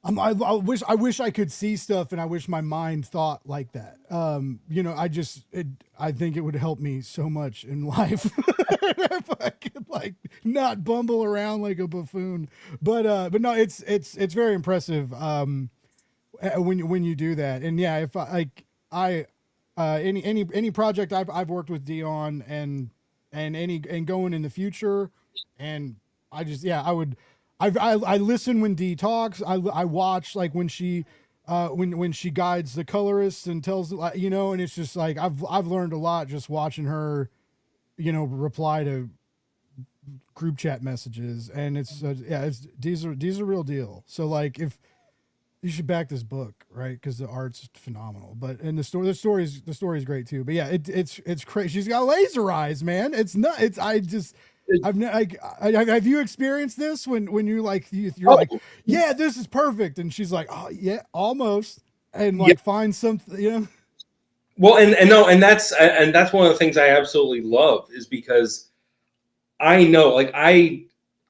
B: I wish I could see stuff, and I wish my mind thought like that. I think it would help me so much in life if I could like not bumble around like a buffoon. But no, it's very impressive. When you do that. And yeah, if any project I've worked with Dion and going in the future, and I just, yeah, I listen when Dee talks. I watch like when she when she guides the colorists and tells, and it's just like I've learned a lot just watching her, reply to group chat messages, and it's these are real deal. So like, if you should back this book, right? Because the art's phenomenal, and the story is great too. But yeah, it's crazy. She's got laser eyes, man. It's not. Have you experienced this when you like you're like, yeah, this is perfect, and she's like, oh yeah, almost, and like find something,
C: Well, and that's one of the things I absolutely love, is because I know, like, I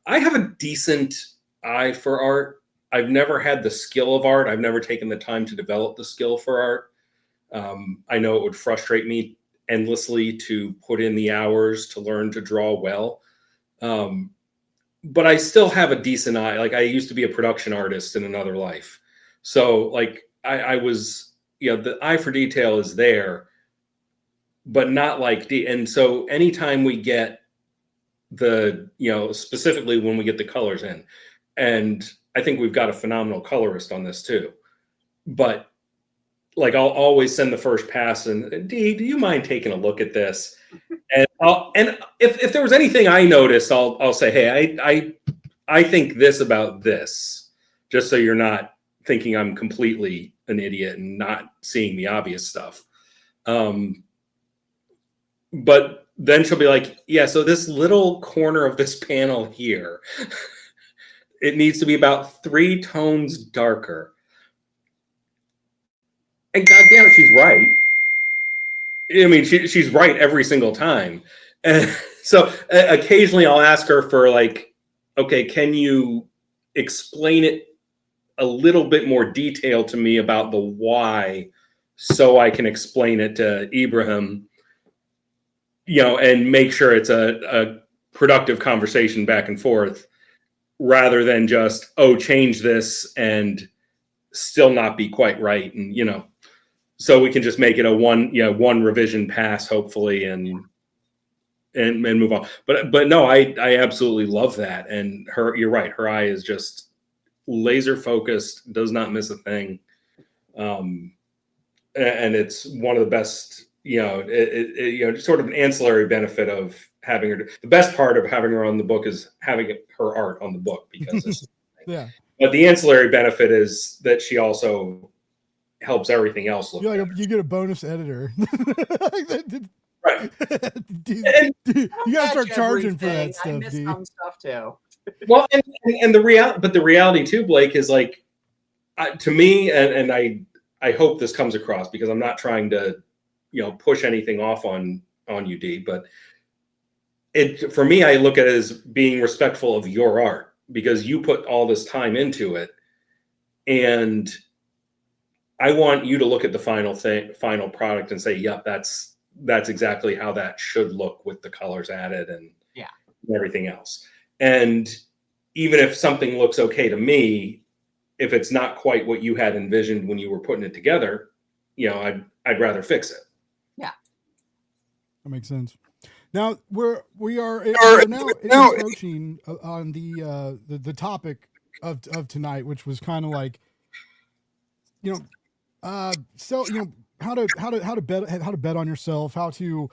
C: have a decent eye for art. I've never had the skill of art. I've never taken the time to develop the skill for art. I know it would frustrate me endlessly to put in the hours to learn to draw well. But I still have a decent eye. Like, I used to be a production artist in another life. So like I was, the eye for detail is there, but not like and so anytime we get the, specifically when we get the colors in, and I think we've got a phenomenal colorist on this too, but like, I'll always send the first pass and, Dee, do you mind taking a look at this? And if there was anything I noticed, I'll say, hey, I think this about this, just so you're not thinking I'm completely an idiot and not seeing the obvious stuff. But then she'll be like, yeah, so this little corner of this panel here, it needs to be about 3 tones darker. And goddamn it, she's right. I mean, she's right every single time. And so occasionally I'll ask her for like, okay, can you explain it a little bit more detail to me about the why, so I can explain it to Ibrahim, and make sure it's a productive conversation back and forth, rather than just, oh, change this and still not be quite right. And, so we can just make it a one revision pass, hopefully, and move on. But no, I absolutely love that. And you're right. Her eye is just laser focused, does not miss a thing. And it's one of the best, just sort of an ancillary benefit of having her. The best part of having her on the book is having her art on the book, because it's,
B: yeah.
C: But the ancillary benefit is that she also helps everything else look better.
B: You get a bonus editor.
C: Right.
B: You gotta start charging for that stuff.
A: I miss some stuff too.
C: Well, and the reality too, Blake, is like, to me, and I hope this comes across, because I'm not trying to, push anything off on you, D, but for me, I look at it as being respectful of your art. because you put all this time into it, and I want you to look at the final product and say, yep, that's exactly how that should look with the colors added and everything else. And even if something looks okay to me, if it's not quite what you had envisioned when you were putting it together, I'd rather fix it.
A: Yeah,
B: that makes sense. Now we're now encroaching on the topic of tonight, which was kind of like, how to bet on yourself, how to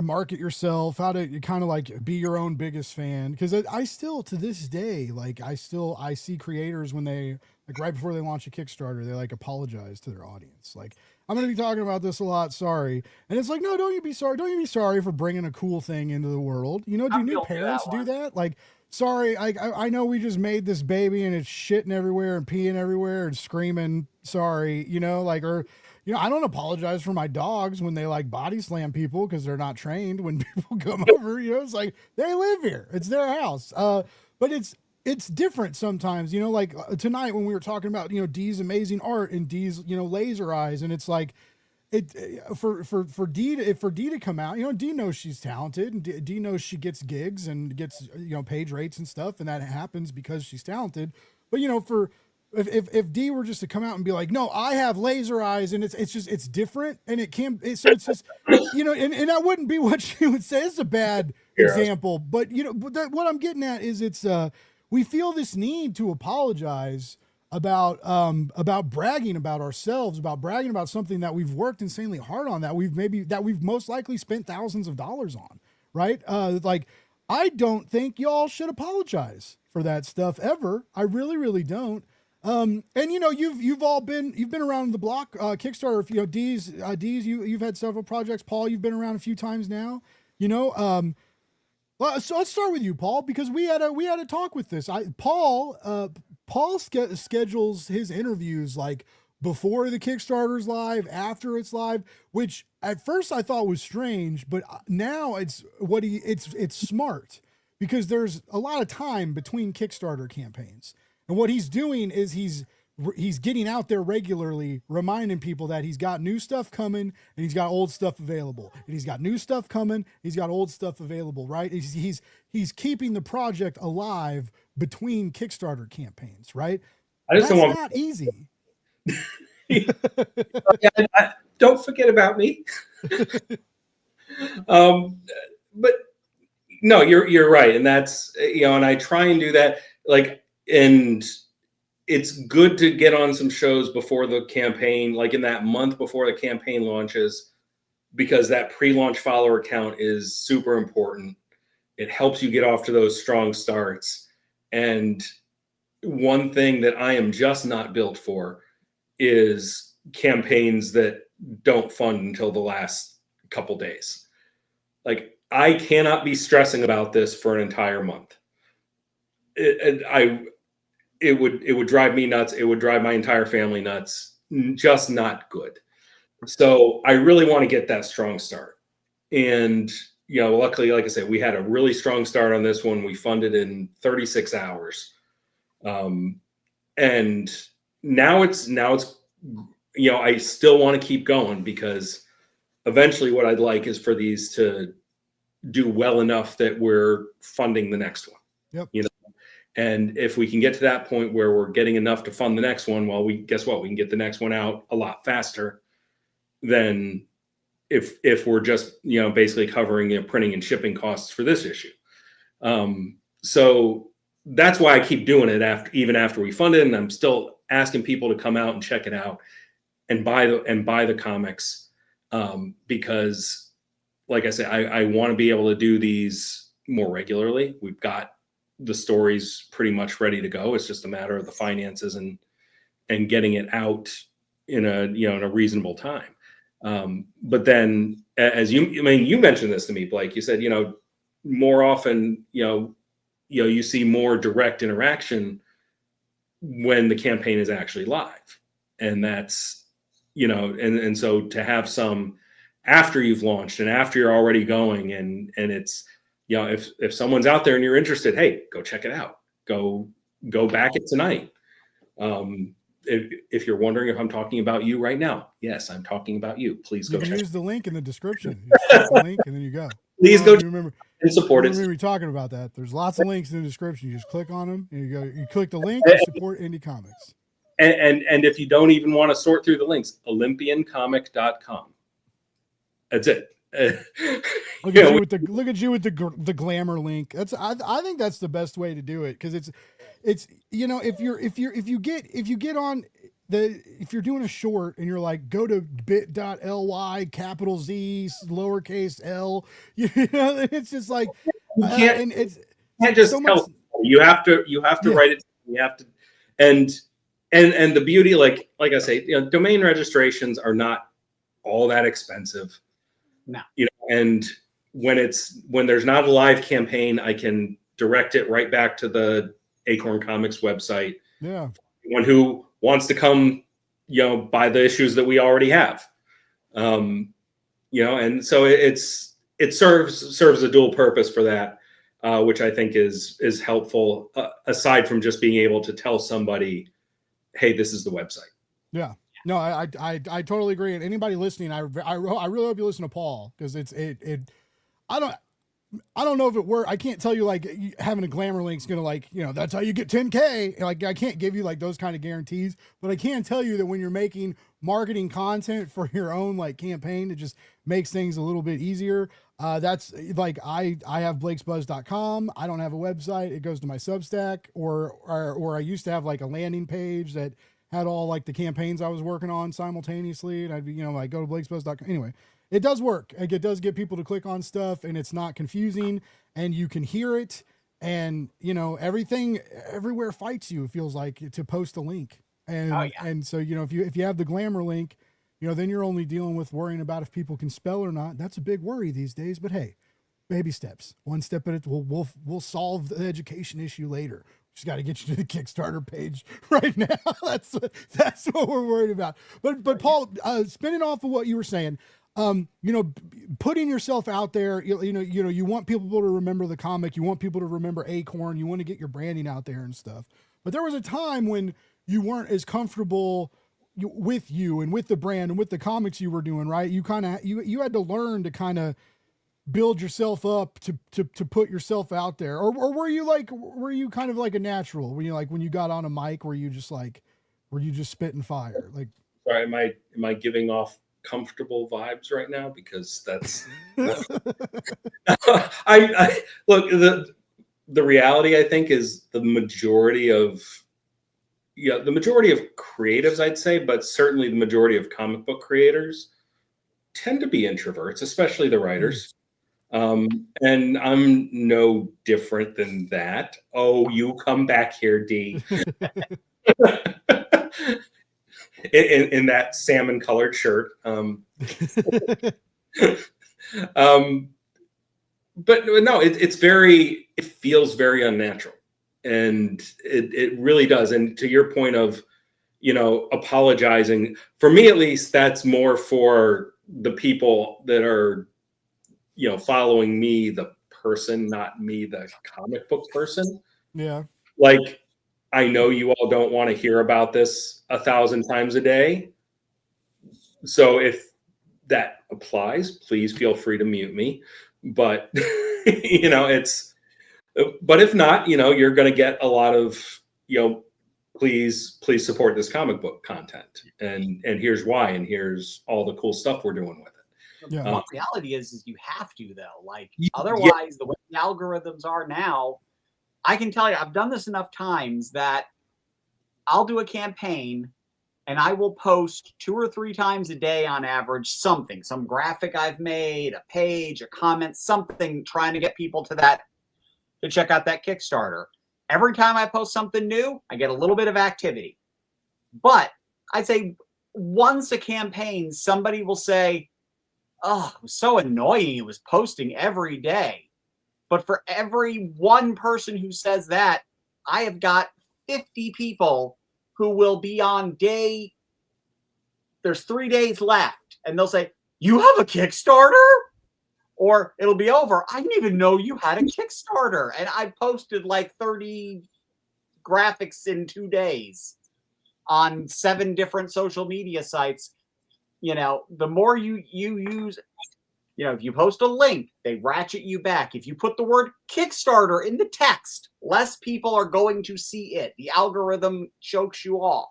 B: market yourself, how to kind of like be your own biggest fan. Because I still, to this day, like I see creators when they, like, right before they launch a Kickstarter, they like apologize to their audience. Like, I'm going to be talking about this a lot. Sorry. And it's like, no, don't you be sorry. Don't you be sorry for bringing a cool thing into the world. Do new parents do that? Like, sorry, I know we just made this baby and it's shitting everywhere and peeing everywhere and screaming, sorry, I don't apologize for my dogs when they like body slam people because they're not trained when people come over, it's like, they live here. It's their house. But it's different sometimes, like tonight when we were talking about, Dee's amazing art and Dee's, laser eyes. And it's like, for Dee to come out, Dee knows she's talented, and Dee knows she gets gigs and gets, page rates and stuff. And that happens because she's talented. But, if Dee were just to come out and be like, no, I have laser eyes, and it's different, and it's just, and that wouldn't be what she would say. It's a bad example, but what I'm getting at is we feel this need to apologize about bragging about ourselves, about bragging about something that we've worked insanely hard on, that we've most likely spent thousands of dollars on. Right. Like, I don't think y'all should apologize for that stuff ever. I really, really don't. And you've been around the block, Kickstarter, Dee's, you've had several projects. Paul, you've been around a few times now, well, so let's start with you, Paul, because we had a talk with this. Paul schedules his interviews like before the Kickstarter's live, after it's live, which at first I thought was strange, but now it's smart, because there's a lot of time between Kickstarter campaigns. And what he's doing is he's getting out there regularly, reminding people that he's got new stuff coming and he's got old stuff available. And he's got new stuff coming, he's got old stuff available, right? He's keeping the project alive between Kickstarter campaigns, right? That's not easy.
C: Don't forget about me. But no, you're right. And that's, and I try and do that, like, and it's good to get on some shows before the campaign, like in that month before the campaign launches, because that pre-launch follower count is super important. It helps you get off to those strong starts. And one thing that I am just not built for is campaigns that don't fund until the last couple days. Like, I cannot be stressing about this for an entire month. It would drive me nuts. It would drive my entire family nuts. Just not good. So I really want to get that strong start. And, luckily, like I said, we had a really strong start on this one. We funded in 36 hours. And now it's, I still want to keep going, because eventually what I'd like is for these to do well enough that we're funding the next one.
B: Yep.
C: And if we can get to that point where we're getting enough to fund the next one, well, we can get the next one out a lot faster than if we're just, basically covering printing and shipping costs for this issue. So that's why I keep doing it even after we fund it. And I'm still asking people to come out and check it out and buy the comics. Because, like I said, I want to be able to do these more regularly. We've got the story's pretty much ready to go. It's just a matter of the finances and getting it out in a reasonable time. But then, as you mentioned this to me, Blake, you said, more often, you see more direct interaction when the campaign is actually live. And that's, and so to have some after you've launched and after you're already going, and it's, if someone's out there and you're interested, hey, go check it out. go back it tonight. If you're wondering if I'm talking about you right now, yes, I'm talking about you. Please go
B: You can
C: check.
B: use the link in the description. You just click the link and then you go.
C: Please
B: go.
C: go
B: Remember,
C: and support
B: I
C: it.
B: remember talking about that. There's lots of links in the description. You just click on them and you go. You click the link and support indie comics.
C: And if you don't even want to sort through the links, olympiancomic.com. That's it.
B: Look at you with the glamour link. I think that's the best way to do it, because it's if you get on if you're doing a short and you're like, go to bit.ly capital Z lowercase l, it's just like
C: you can't,
B: and it's
C: can't just
B: so
C: tell
B: much,
C: you have to write it. You have to, and the beauty, like I say, domain registrations are not all that expensive.
A: No.
C: And when there's not a live campaign, I can direct it right back to the Acorn Comics website.
B: Yeah.
C: Anyone who wants to come, buy the issues that we already have. And so it serves a dual purpose for that, which I think is helpful, aside from just being able to tell somebody, hey, this is the website.
B: Yeah. No, I totally agree. And anybody listening, I really hope you listen to Paul, because I don't know if it works. I can't tell you like having a glamour link is going to that's how you get 10K. Like, I can't give you like those kind of guarantees, but I can tell you that when you're making marketing content for your own like campaign, it just makes things a little bit easier. That's like, I have blakesbuzz.com. I don't have a website. It goes to my Substack, or I used to have like a landing page that had all like the campaigns I was working on simultaneously. And I'd be, like, go to blakesbuzz.com. Anyway, it does work. Like, it does get people to click on stuff, and it's not confusing, and you can hear it. And, everything everywhere fights you, it feels like, to post a link. And, and so, if you have the glamour link, then you're only dealing with worrying about if people can spell or not. That's a big worry these days, but hey, baby steps, one step at a time. We'll solve the education issue later. Just got to get you to the Kickstarter page right now. That's what we're worried about. But Paul, spinning off of what you were saying, putting yourself out there, you want people to remember the comic, you want people to remember Acorn, you want to get your branding out there and stuff. But there was a time when you weren't as comfortable with you and with the brand and with the comics you were doing, right? You you had to learn to kind of build yourself up to put yourself out there, or were you kind of like a natural when you got on a mic, were you just spitting fire? Like,
C: sorry, am I giving off comfortable vibes right now? Because that's I look, the reality, I think, is the majority of creatives, I'd say, but certainly the majority of comic book creators tend to be introverts, especially the writers. And I'm no different than that. Oh, you come back here, D. in that salmon colored shirt. But no, it feels very unnatural, and it really does. And to your point of, apologizing, for me, at least, that's more for the people that are, following me, the person, not me, the comic book person.
B: Yeah.
C: Like, I know you all don't want to hear about this 1,000 times a day. So if that applies, please feel free to mute me. But, but if not, you're going to get a lot of, please support this comic book content. And here's why, and here's all the cool stuff we're doing with it.
A: Yeah. The reality is you have to, though. Like, otherwise, the way the algorithms are now, I can tell you, I've done this enough times that I'll do a campaign and I will post 2 or 3 times a day on average, some graphic I've made, a page, a comment, something, trying to get people to check out that Kickstarter. Every time I post something new, I get a little bit of activity. But I'd say once a campaign, somebody will say, oh, it was so annoying, it was posting every day. But for every one person who says that, I have got 50 people who will be on there's 3 days left, and they'll say, you have a Kickstarter? Or it'll be over, I didn't even know you had a Kickstarter. And I posted like 30 graphics in 2 days on 7 different social media sites. You know, the more you use, you know, if you post a link, they ratchet you back. If you put the word Kickstarter in the text, less people are going to see it. The algorithm chokes you off.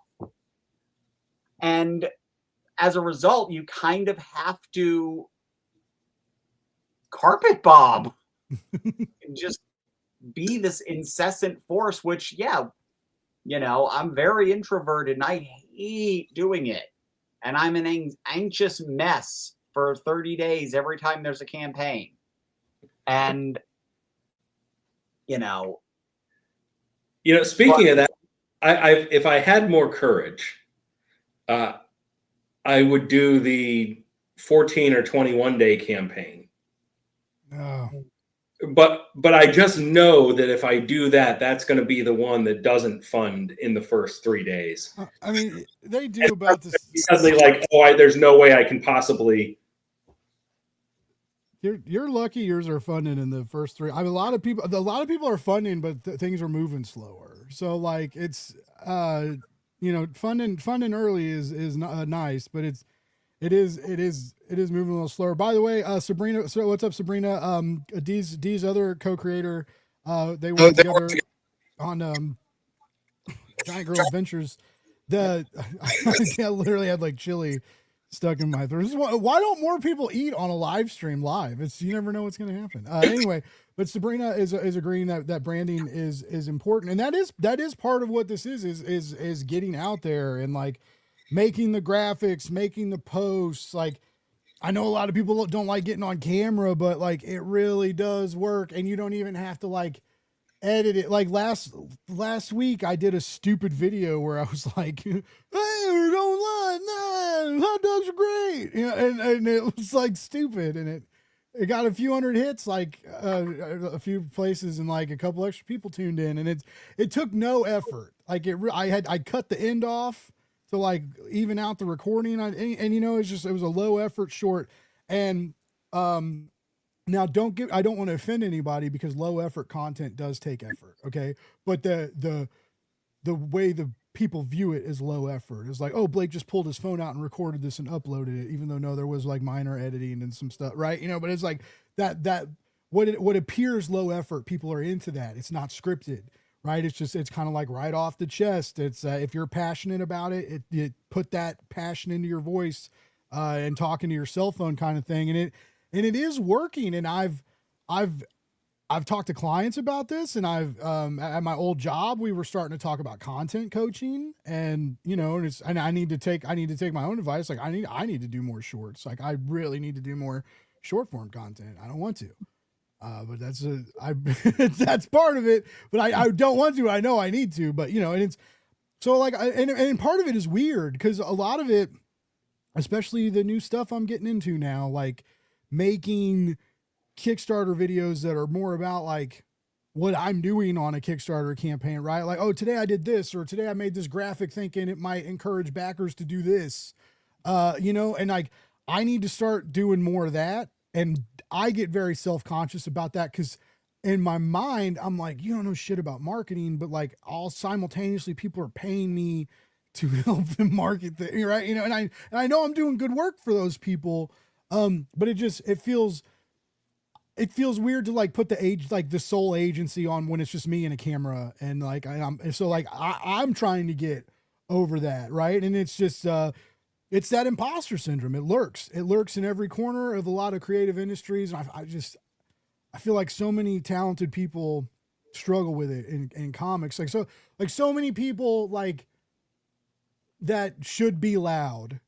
A: And as a result, you kind of have to carpet bomb and just be this incessant force, which, yeah, you know, I'm very introverted and I hate doing it. And I'm an anxious mess for 30 days every time there's a campaign. And, you know,
C: speaking of that, if I had more courage, I would do the 14 or 21 day campaign.
B: Oh.
C: But I just know that if I do that, that's going to be the one that doesn't fund in the first 3 days.
B: I mean, they do about this.
C: Suddenly, like, there's no way I can possibly.
B: You're lucky yours are funded in the first 3. I mean, a lot of people are funding, but things are moving slower. So like it's you know, funding early is not nice, but it is moving a little slower. By the way, Sabrina, so what's up, Sabrina? Dee's other co-creator, they work together on Giant Girl Adventures. I literally had like chili stuck in my throat. Why don't more people eat on a live stream live? You never know what's going to happen. Anyway, but Sabrina is agreeing that branding is important, and that is part of what this is getting out there and like making the graphics, making the posts. Like, I know a lot of people don't like getting on camera, but like it really does work, and you don't even have to like edit it. Like last week I did a stupid video where I was like, hey, we're going live, nah, hot dogs are great, you know, and it was like stupid, and it got a few hundred hits, like a few places, and like a couple extra people tuned in, and it took no effort. Like I cut the end off to like even out the recording, and you know, it was a low effort short. And now I don't want to offend anybody, because low effort content does take effort, okay? But the way the people view it is low effort. It's like, oh, Blake just pulled his phone out and recorded this and uploaded it, even though no, there was like minor editing and some stuff, right? You know, but it's like that what appears low effort, people are into that. It's not scripted, right? It's kind of like right off the chest. It's if you're passionate about it, it put that passion into your voice and talking to your cell phone kind of thing, and it is working. And I've talked to clients about this, and at my old job, we were starting to talk about content coaching, and you know, and I need to take my own advice. Like I need to do more shorts. Like I really need to do more short form content. I don't want to, but that's part of it, but I don't want to. I know I need to, but you know, and it's so like, and part of it is weird, because a lot of it, especially the new stuff I'm getting into now, like making Kickstarter videos that are more about like what I'm doing on a Kickstarter campaign, right? Like, oh, today I did this, or today I made this graphic thinking it might encourage backers to do this, you know, and like I need to start doing more of that. And I get very self-conscious about that, because in my mind, I'm like, you don't know shit about marketing, but like all simultaneously people are paying me to help them market the, right? You know, and I know I'm doing good work for those people. But it feels weird to like put the sole agency on when it's just me and a camera. And like, I'm trying to get over that. Right. And it's just, it's that imposter syndrome. It lurks in every corner of a lot of creative industries. And I feel like so many talented people struggle with it in comics. Like, so many people like that should be loud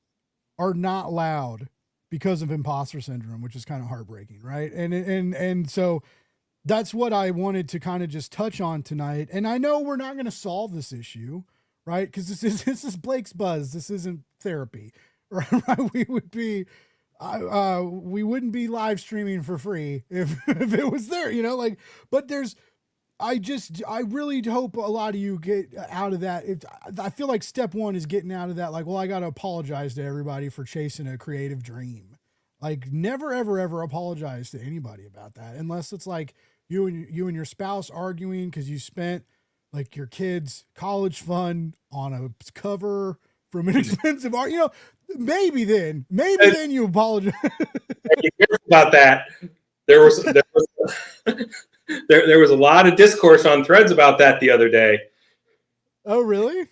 B: are not loud because of imposter syndrome, which is kind of heartbreaking. Right. And so that's what I wanted to kind of just touch on tonight. And I know we're not going to solve this issue, right? Cause this is Blake's Buzz. This isn't therapy, right? We wouldn't be live streaming for free if it was there, you know, like, but I really hope a lot of you get out of that. I feel like step one is getting out of that. Like, well, I got to apologize to everybody for chasing a creative dream. Like never, ever, ever apologize to anybody about that. Unless it's like you and your spouse arguing because you spent like your kid's college fund on a cover from an expensive art, maybe then you apologize.
C: About that. There was there was a lot of discourse on Threads about that the other day.
B: Oh, really?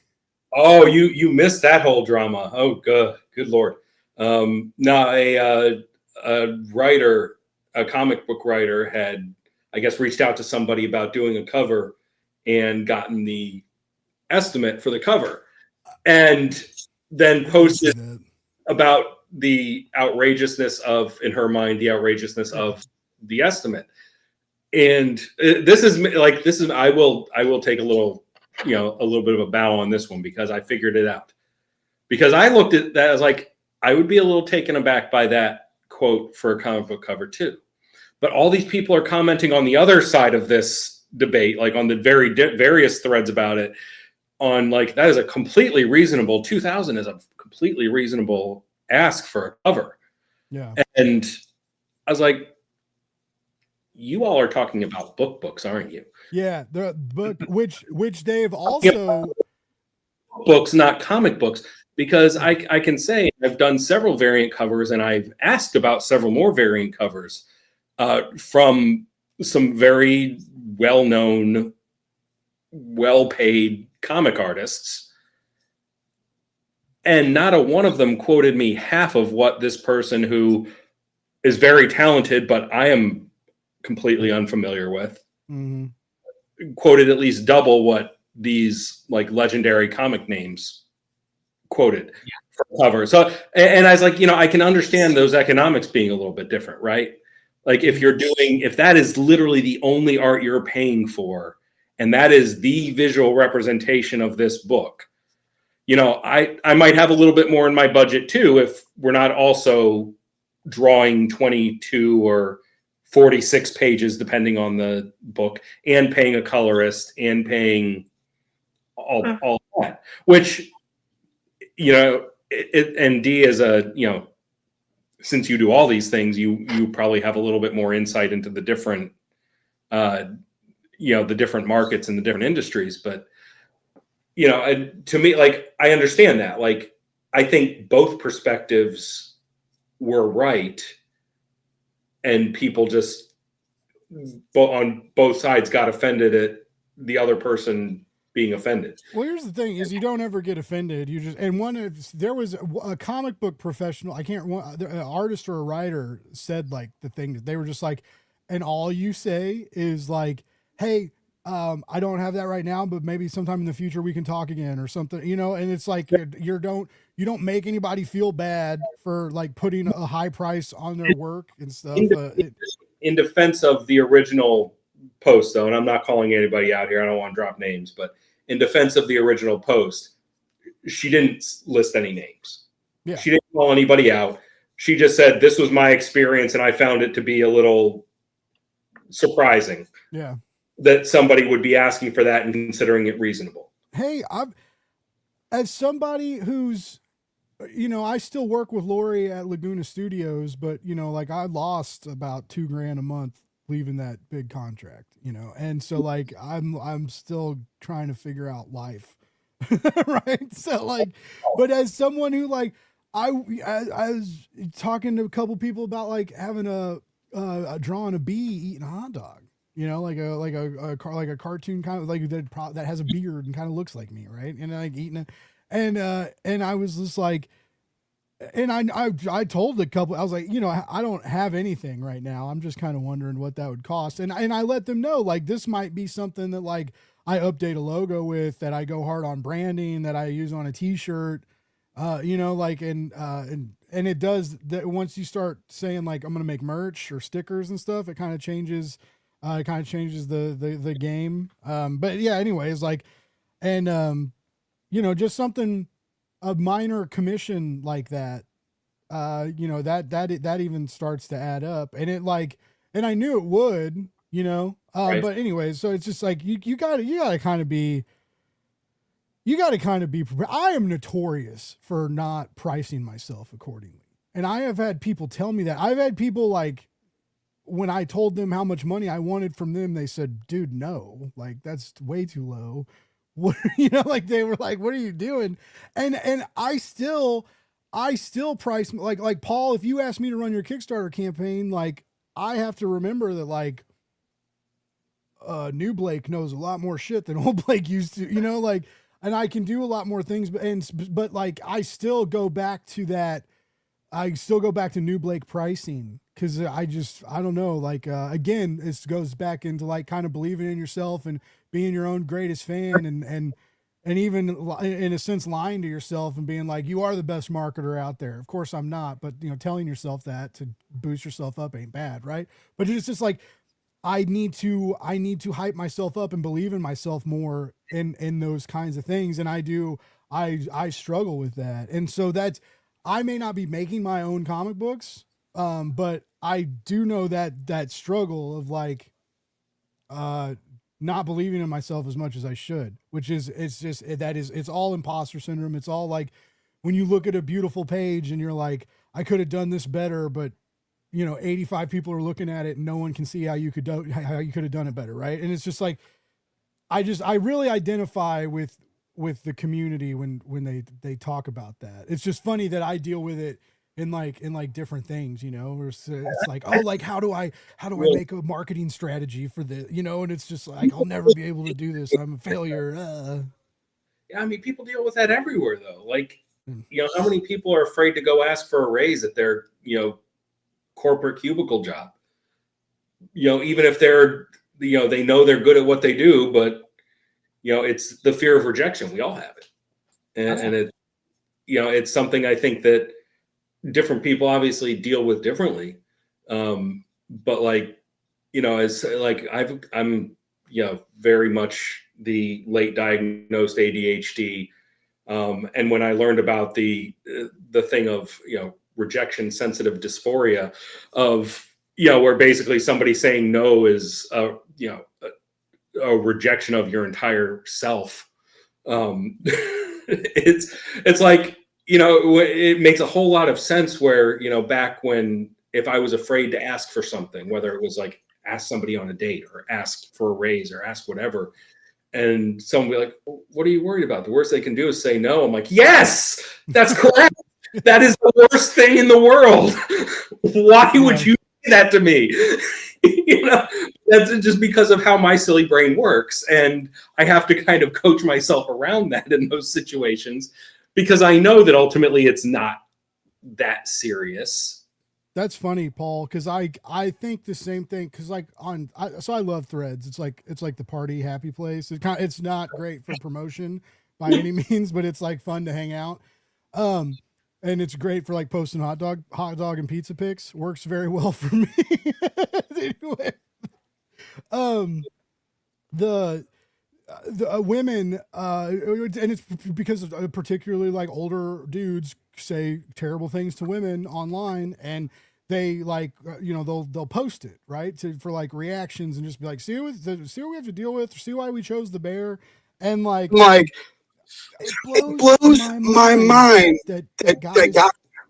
C: Oh, you missed that whole drama. Oh, good Lord. No, a writer, a comic book writer, had, I guess, reached out to somebody about doing a cover and gotten the estimate for the cover, and then posted about the outrageousness of, in her mind, the outrageousness of the estimate. And this is I will take a little bit of a bow on this one, because I figured it out. Because I looked at that as like, I would be a little taken aback by that quote for a comic book cover too. But all these people are commenting on the other side of this debate, like on the various threads about it, on like, that is a completely reasonable, 2,000 is a completely reasonable ask for a cover.
B: Yeah.
C: And I was like, you all are talking about books, aren't you?
B: Yeah, the book, which they've also
C: books, not comic books, because I can say I've done several variant covers, and I've asked about several more variant covers from some very well-known, well-paid comic artists, and not a one of them quoted me half of what this person, who is very talented but I am completely unfamiliar with, quoted at least double what these like legendary comic names quoted for cover. So, and I was like, I can understand those economics being a little bit different, right? Like if that is literally the only art you're paying for, and that is the visual representation of this book, I might have a little bit more in my budget too, if we're not also drawing 22 or 46 pages, depending on the book, and paying a colorist and paying all that, which, and Dee, is since you do all these things, you probably have a little bit more insight into the different, the different markets and the different industries. But, to me, like, I understand that. Like, I think both perspectives were right, and people just on both sides got offended at the other person being offended.
B: Well, here's the thing: is you don't ever get offended. You just, and there was a comic book professional, I can't, an artist or a writer said like the thing that they were just like, and all you say is like, hey, I don't have that right now, but maybe sometime in the future we can talk again or something, and it's like, you don't make anybody feel bad for like putting a high price on their work and stuff.
C: In defense of the original post, though, and I'm not calling anybody out here, I don't want to drop names, but in defense of the original post, she didn't list any names.
B: Yeah.
C: She didn't call anybody out. She just said, this was my experience, and I found it to be a little surprising.
B: Yeah.
C: That somebody would be asking for that and considering it reasonable.
B: Hey, as somebody who's, I still work with Lori at Laguna Studios, but like I lost about $2,000 a month leaving that big contract, and so like I'm still trying to figure out life, right? So like, but as someone who like I was talking to a couple people about like having drawing a bee eating a hot dog. Like a cartoon kind of like that has a beard and kind of looks like me, right? And like eating it, and I was just like, and I told a couple, I was like, I don't have anything right now. I'm just kind of wondering what that would cost, and I let them know like this might be something that like I update a logo with, that I go hard on branding, that I use on a T-shirt, like and it does that once you start saying like I'm gonna make merch or stickers and stuff, it kind of changes. It kind of changes the game. But yeah, anyways, like, and, just something, a minor commission like that, that even starts to add up, and it like, and I knew it would,
C: Right.
B: But anyways, so it's just like, you gotta kind of be prepared. I am notorious for not pricing myself accordingly. And I have had people tell me that. I've had people like, when I told them how much money I wanted from them, they said, dude, no, like that's way too low. What, like they were like, what are you doing? And I still price like Paul, if you ask me to run your Kickstarter campaign, like I have to remember that like new Blake knows a lot more shit than old Blake used to, like, and I can do a lot more things, but like I still go back to that. I still go back to new Blake pricing because I don't know, like again, this goes back into like kind of believing in yourself and being your own greatest fan and even in a sense lying to yourself and being like, you are the best marketer out there. Of course I'm not, but telling yourself that to boost yourself up ain't bad, right? But it's just like I need to hype myself up and believe in myself more in those kinds of things. And I struggle with that. And so I may not be making my own comic books, but I do know that struggle of like, not believing in myself as much as I should, which is, it's all imposter syndrome. It's all like when you look at a beautiful page and you're like, I could have done this better, but 85 people are looking at it and no one can see how you could have done it better. Right. And it's just like, I really identify with the community when they talk about that. It's just funny that I deal with it in different things, where it's like, oh, like how do I make a marketing strategy for the, and it's just like, I'll never be able to do this. I'm a failure.
C: Yeah. I mean, people deal with that everywhere though. Like, how many people are afraid to go ask for a raise at their, corporate cubicle job, even if they're, they know they're good at what they do, but it's the fear of rejection. We all have it. And it, it's something I think that different people obviously deal with differently. But like, it's like I'm, very much the late diagnosed ADHD. And when I learned about the thing of, rejection sensitive dysphoria of, where basically somebody saying no is, a rejection of your entire self. It's like, it makes a whole lot of sense where, back when, if I was afraid to ask for something, whether it was like ask somebody on a date or ask for a raise or ask whatever, and someone would be like, what are you worried about? The worst they can do is say no. I'm like, yes, that's correct. That is the worst thing in the world. Why would you say that to me? That's just because of how my silly brain works. And I have to kind of coach myself around that in those situations because I know that ultimately it's not that serious.
B: That's funny, Paul, because I think the same thing. Because like so I love Threads. It's like the party happy place. It's not great for promotion by any means, but it's like fun to hang out. And it's great for like posting hot dog and pizza pics. Works very well for me. Anyway, the women, and it's because of particularly like older dudes say terrible things to women online, and they like, they'll post it right for like reactions and just be like, see what we have to deal with, see why we chose the bear, and like it blows my mind that guys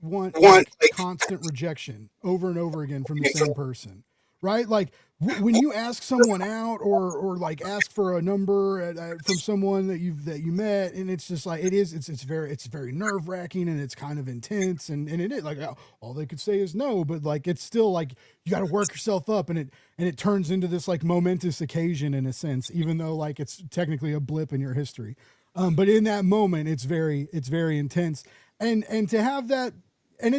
B: want like constant rejection over and over again from the same person, right? Like when you ask someone out or like ask for a number from someone that you met, and it's just like it's very nerve wracking and it's kind of intense and it is like all they could say is no, but like it's still like you got to work yourself up and it turns into this like momentous occasion in a sense, even though like it's technically a blip in your history. But in that moment, it's very intense, and to have that, and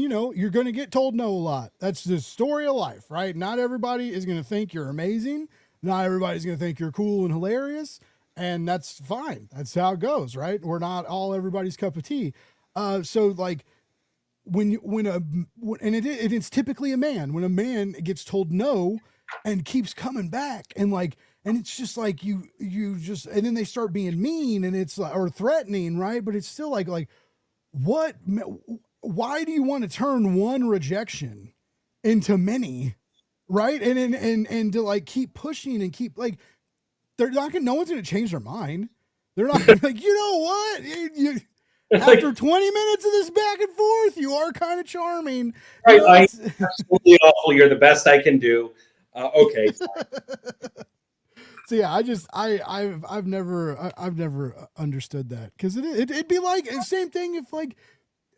B: you're going to get told no a lot. That's the story of life, right? Not everybody is going to think you're amazing. Not everybody's going to think you're cool and hilarious, and that's fine. That's how it goes, right? We're not all everybody's cup of tea. So like it's typically a man. When a man gets told no and keeps coming back and like. And it's just like you just, and then they start being mean and it's like, or threatening, right? But it's still like what, why do you want to turn one rejection into many, right? And to like keep pushing and keep like, no one's going to change their mind. They're not like, you know what? after 20 minutes of this back and forth, you are kind of charming.
C: Right,
B: You know,
C: absolutely awful. You're the best I can do. Okay.
B: So yeah, I've never understood that, because it'd be like the same thing if like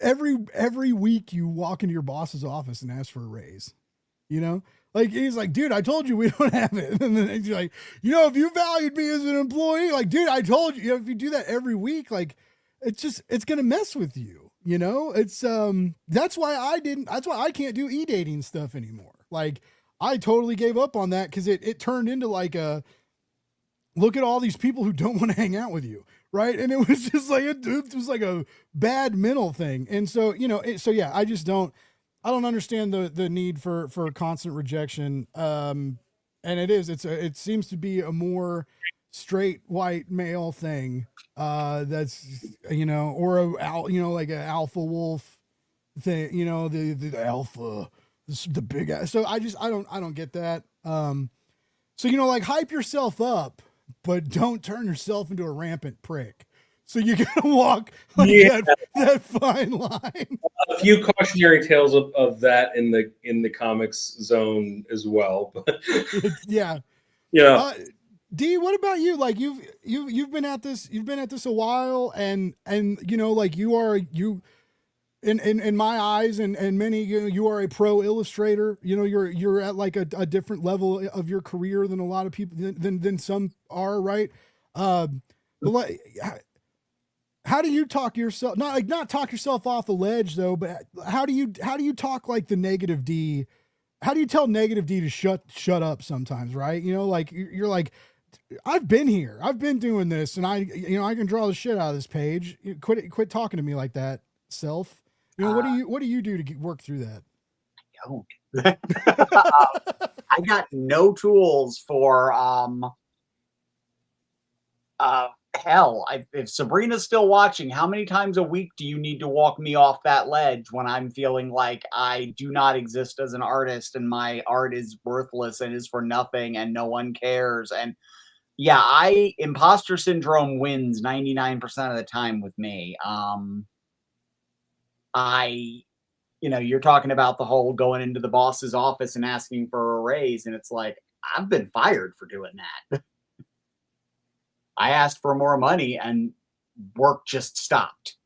B: every week you walk into your boss's office and ask for a raise, you know, like he's like, dude, I told you we don't have it, and then he's like, if you valued me as an employee, like, dude, I told you, if you do that every week, like, it's gonna mess with you, it's that's why I can't do e-dating stuff anymore. Like, I totally gave up on that because it turned into like a, look at all these people who don't want to hang out with you, right? And it was just like it was like a bad mental thing. And so, so yeah, I don't understand the need for constant rejection. And it seems to be a more straight white male thing. That's, or like an alpha wolf thing, the alpha, the big ass. So I don't get that. So, like, hype yourself up, but don't turn yourself into a rampant prick. So you gotta walk like that fine line.
C: A few cautionary tales of that in the comics zone as well.
B: Yeah.
C: Yeah.
B: D, what about you? Like, you've been at this a while, and like you in my eyes and many, you are a pro illustrator. You're at like a different level of your career than a lot of people than some are, right? But like, how do you talk yourself, not talk yourself off the ledge though, but how do you talk like the negative D? How do you tell negative D to shut up sometimes, right? Like you're like, I've been here, I've been doing this, and I can draw the shit out of this page. Quit talking to me like that, self. What do you do to work through that?
A: I don't. I got no tools for hell. If Sabrina's still watching, how many times a week do you need to walk me off that ledge when I'm feeling like I do not exist as an artist and my art is worthless and is for nothing and no one cares? And yeah, imposter syndrome wins 99% of the time with me. You're talking about the whole going into the boss's office and asking for a raise, and it's like, I've been fired for doing that. I asked for more money and work just stopped.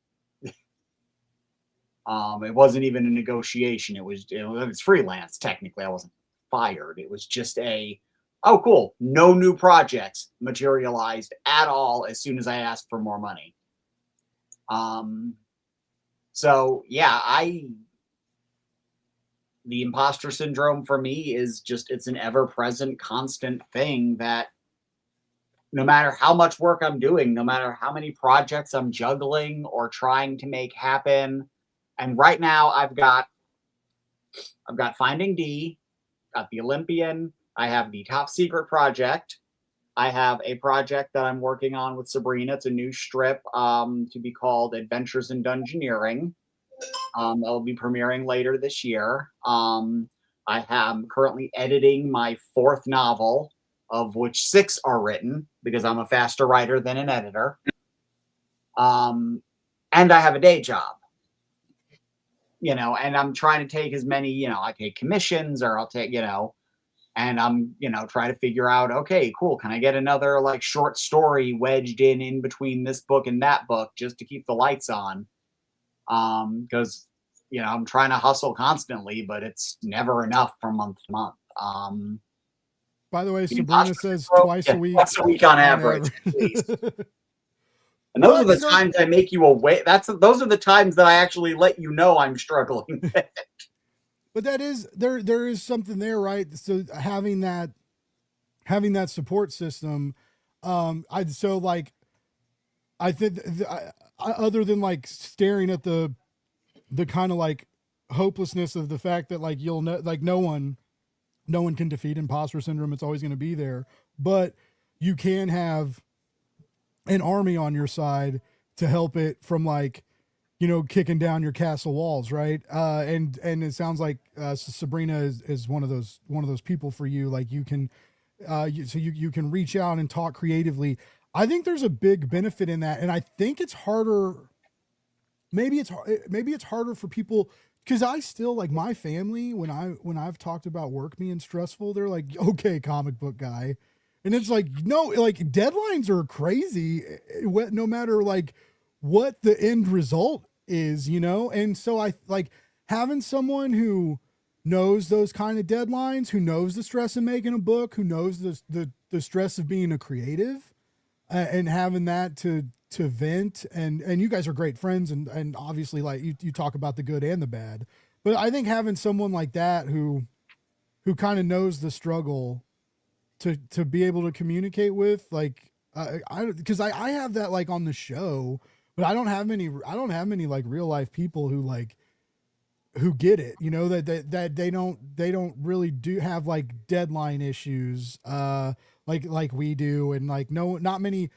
A: It wasn't even a negotiation. It was freelance. Technically, I wasn't fired. It was just oh, cool. No new projects materialized at all as soon as I asked for more money. So yeah, the imposter syndrome for me is just, it's an ever-present, constant thing that no matter how much work I'm doing, no matter how many projects I'm juggling or trying to make happen, and right now I've got Finding D, got the Olympian, I have the Top Secret project, I have a project that I'm working on with Sabrina. It's a new strip to be called Adventures in Dungeoneering. That'll be premiering later this year. I am currently editing my 4th novel, of which 6 are written because I'm a faster writer than an editor. And I have a day job, and I'm trying to take as many, I take commissions, or I'll take, and I'm, trying to figure out, okay, cool. Can I get another like short story wedged in between this book and that book just to keep the lights on? Because, I'm trying to hustle constantly, but it's never enough from month to month.
B: By the way, Sabrina says twice a week.
A: Once a week on average. At least. And those are the times I make you aware. Those are the times that I actually let you know I'm struggling with it.
B: But that is, there is something there, right? So having that support system, I think other than like staring at the kind of like hopelessness of the fact that like no one can defeat imposter syndrome. It's always going to be there, but you can have an army on your side to help it from like, kicking down your castle walls. Right. And it sounds like, Sabrina is one of those people for you. Like you can, you can reach out and talk creatively. I think there's a big benefit in that. And I think it's harder maybe it's harder for people, because I still, like, my family, when I've talked about work being stressful, they're like, okay, comic book guy. And it's like, no, like, deadlines are crazy, no matter like what the end result is, you know? And so I like having someone who knows those kind of deadlines, who knows the stress of making a book, who knows the stress of being a creative, and having that to vent. And you guys are great friends, and obviously, like, you talk about the good and the bad, but I think having someone like that who kind of knows the struggle to be able to communicate with, like, because I have that, like, on the show, but I don't have many like real life people who, like, who get it, you know, that they don't really do have like deadline issues, like we do. And like, no, not many,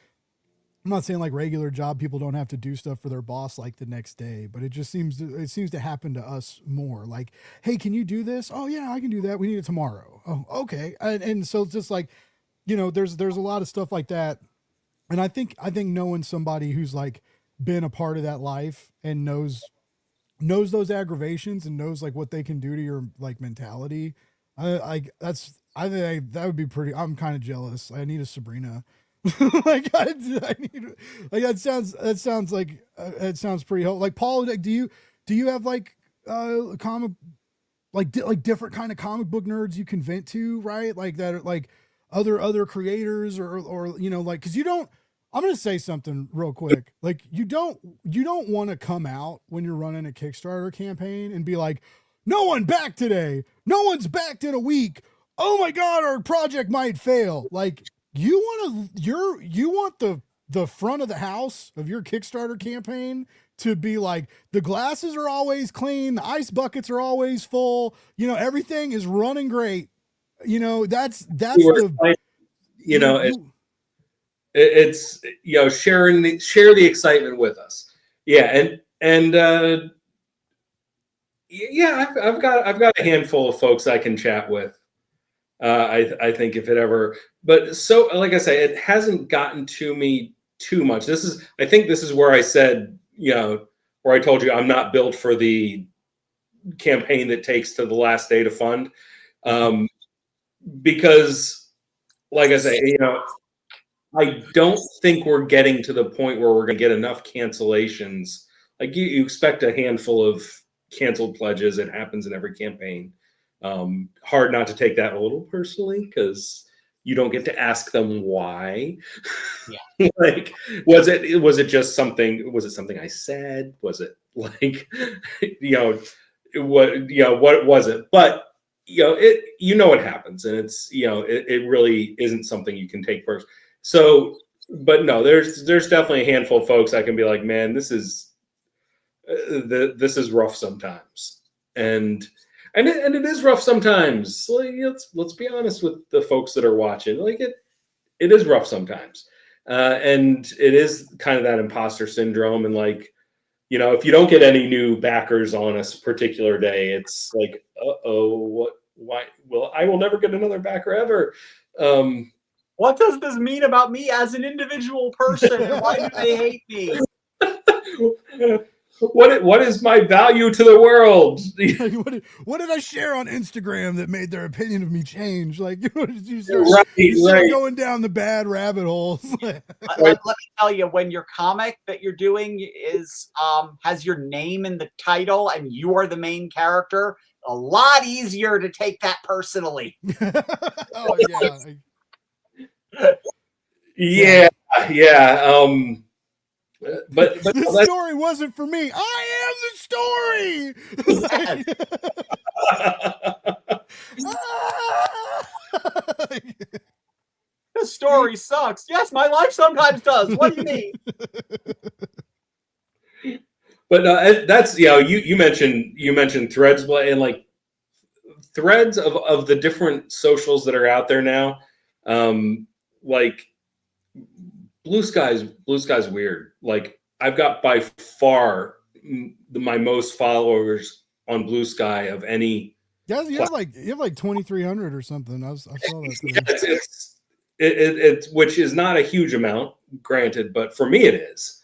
B: I'm not saying like regular job people don't have to do stuff for their boss like the next day, but it seems to happen to us more. Like, hey, can you do this? Oh yeah, I can do that. We need it tomorrow. Oh, okay. And so it's just like, you know, there's a lot of stuff like that. And I think knowing somebody who's like been a part of that life and knows those aggravations and knows like what they can do to your like mentality, I think that would be pretty. I'm kind of jealous. I need a Sabrina. Like, I need, like, that sounds like it sounds pretty helpful. Like, Paul, like, do you have like comic, like, like different kind of comic book nerds you can vent to, right? Like, that are like other creators, or you know, like, because you don't, I'm gonna say something real quick. Like, you don't want to come out when you're running a Kickstarter campaign and be like, no one backed today, no one's backed in a week, oh my god, our project might fail. Like, you want the front of the house of your Kickstarter campaign to be like, the glasses are always clean, the ice buckets are always full, you know, everything is running great. You know, that's the,
C: you know, it's, you know, share the excitement with us. Yeah. And yeah, I've got a handful of folks I can chat with. I think if it ever, but so, like I say, it hasn't gotten to me too much. I think this is where I said, you know, where I told you I'm not built for the campaign that takes to the last day to fund. Because, like I say, you know, I don't think we're getting to the point where we're going to get enough cancellations. Like, you expect a handful of canceled pledges. It happens in every campaign. Hard not to take that a little personally, because you don't get to ask them why.
A: Yeah.
C: Like, was it just something? Was it something I said? Was it like, you know, what was it? But, you know, it happens, and it's, you know, it really isn't something you can take personally. So, but no, there's definitely a handful of folks I can be like, man, this is rough sometimes, and it is rough sometimes. Like, let's be honest with the folks that are watching. Like, it is rough sometimes, and it is kind of that imposter syndrome. And, like, you know, if you don't get any new backers on a particular day, it's like, what? Why? Well, I will never get another backer ever.
A: What does this mean about me as an individual person? And why do they hate me?
C: What is my value to the world?
B: what did I share on Instagram that made their opinion of me change? Like, you start going down the bad rabbit holes.
A: Let me tell you, when your comic that you're doing is has your name in the title and you are the main character, a lot easier to take that personally.
B: Oh yeah.
C: Yeah. But
B: the story wasn't for me. I am the story.
A: The story sucks. Yes, my life sometimes does. What do you
C: mean? But that's, you know, you mentioned Threads, and like threads of the different socials that are out there now. Like, Blue Sky's weird. Like, I've got by far my most followers on Blue Sky of any.
B: Yeah, you have like 2,300 or something. I saw that.
C: It's which is not a huge amount, granted, but for me it is.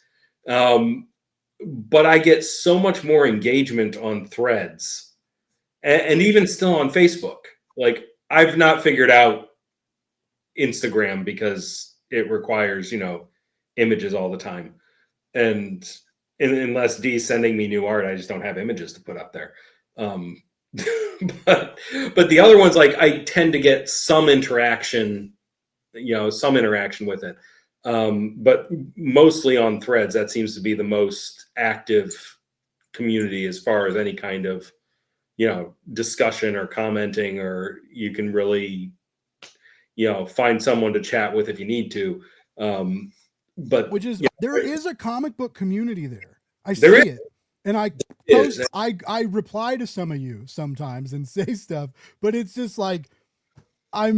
C: but I get so much more engagement on Threads, and even still on Facebook. Like, I've not figured out Instagram because it requires, images all the time. And unless D's sending me new art, I just don't have images to put up there. Um, but the other ones, like, I tend to get some interaction, with it. But mostly on Threads, that seems to be the most active community as far as any kind of, discussion or commenting, or you can really, find someone to chat with if you need to. But
B: which is, there is a comic book community there. I
C: There
B: see
C: is.
B: it. And I
C: Is.
B: post, I reply to some of you sometimes and say stuff, but it's just like, I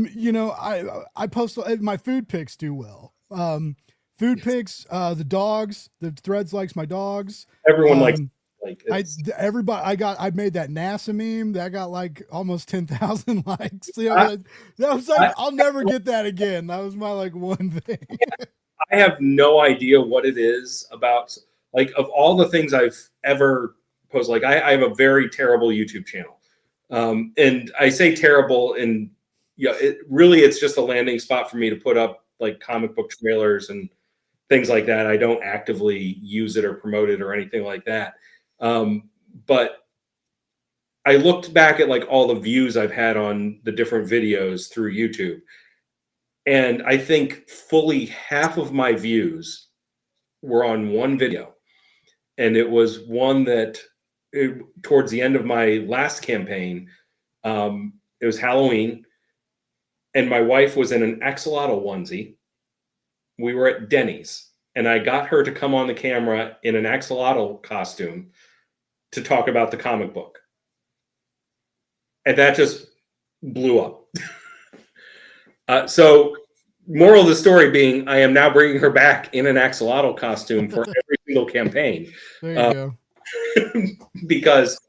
B: post my food pics do well. Food pics, the dogs, the Threads likes my dogs.
C: Everyone likes,
B: I made that NASA meme that got like almost 10,000 likes.
C: I-
B: That was like, I'll never get that again. That was my like one thing.
C: I have no idea what it is about. Like, of all the things I've ever posted, like, I have a very terrible YouTube channel. And I say terrible, and it's just a landing spot for me to put up like comic book trailers and things like that. I don't actively use it or promote it or anything like that. But I looked back at like all the views I've had on the different videos through YouTube, and I think fully half of my views were on one video. And it was one that towards the end of my last campaign, it was Halloween, and my wife was in an axolotl onesie. We were at Denny's, and I got her to come on the camera in an axolotl costume to talk about the comic book. And that just blew up. So moral of the story being, I am now bringing her back in an axolotl costume for every single campaign.
B: There you go.
C: Because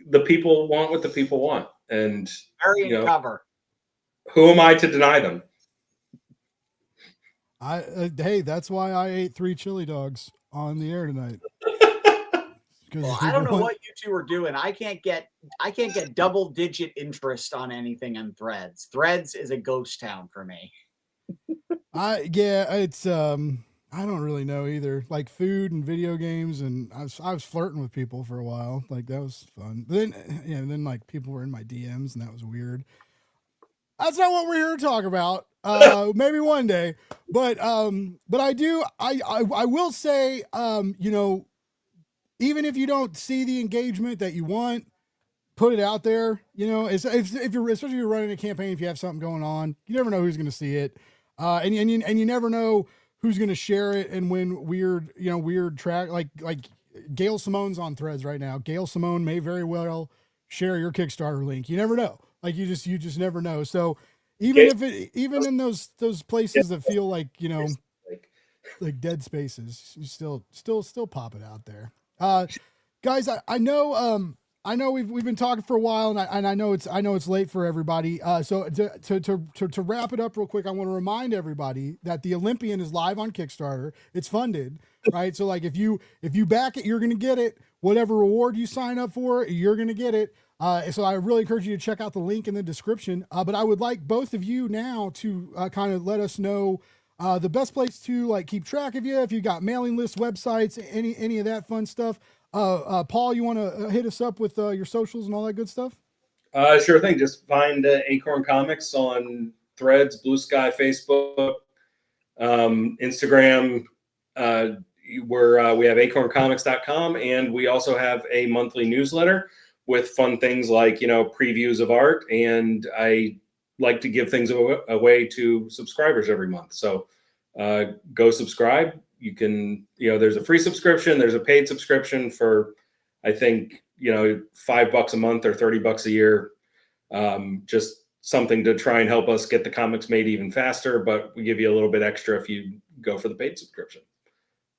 C: the people want what the people want. And
A: Variant cover.
C: Who am I to deny them?
B: Hey, that's why I ate 3 chili dogs on the air tonight.
A: Well, I don't know what you two are doing. I can't get double-digit interest on anything in Threads. Threads is a ghost town for me.
B: It's I don't really know either. Like food and video games, and I was flirting with people for a while. Like that was fun. But then like people were in my DMs, and that was weird. That's not what we're here to talk about. Maybe one day, but I will say, even if you don't see the engagement that you want, put it out there. If you're, especially if you're running a campaign, if you have something going on, you never know who's going to see it, and you never know who's going to share it and when weird track like Gail Simone's on Threads right now. Gail Simone may very well share your Kickstarter link. You never know. Like you just never know. So even in those places that feel like like dead spaces, you still pop it out there. Guys, I know we've been talking for a while, and I know it's late for everybody. So to wrap it up real quick, I want to remind everybody that the Olympian is live on Kickstarter. It's funded, right? So like if you back it, you're gonna get it. Whatever reward you sign up for, you're gonna get it. So I really encourage you to check out the link in the description. But I would like both of you now to kind of let us know the best place to like keep track of you, if you got mailing lists, websites, any of that fun stuff. Paul, you want to hit us up with your socials and all that good stuff?
C: Sure thing. Just find Acorn Comics on Threads, Blue Sky, Facebook, Instagram. We have acorncomics.com, and we also have a monthly newsletter with fun things like previews of art, and I like to give things away to subscribers every month. So go subscribe. You can, there's a free subscription, there's a paid subscription for, I think, $5 a month or $30 a year. Just something to try and help us get the comics made even faster, but we give you a little bit extra if you go for the paid subscription.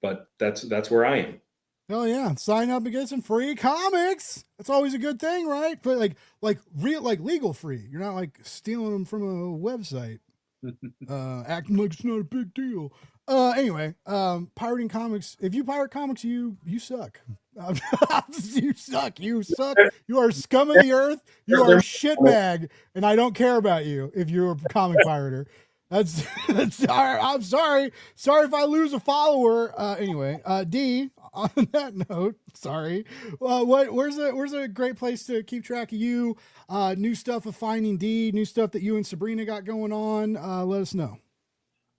C: But that's where I am.
B: Oh yeah, sign up and get some free comics. That's always a good thing, right? But like legal free. You're not like stealing them from a website, acting like it's not a big deal. Anyway, pirating comics. If you pirate comics, you suck. You suck. You suck. You are scum of the earth. You are a shitbag, and I don't care about you if you're a comic pirater. That's I'm sorry. Sorry if I lose a follower. Anyway, D. On that note, sorry. Where's a great place to keep track of you? New stuff of Finding D. New stuff that you and Sabrina got going on. Let us know.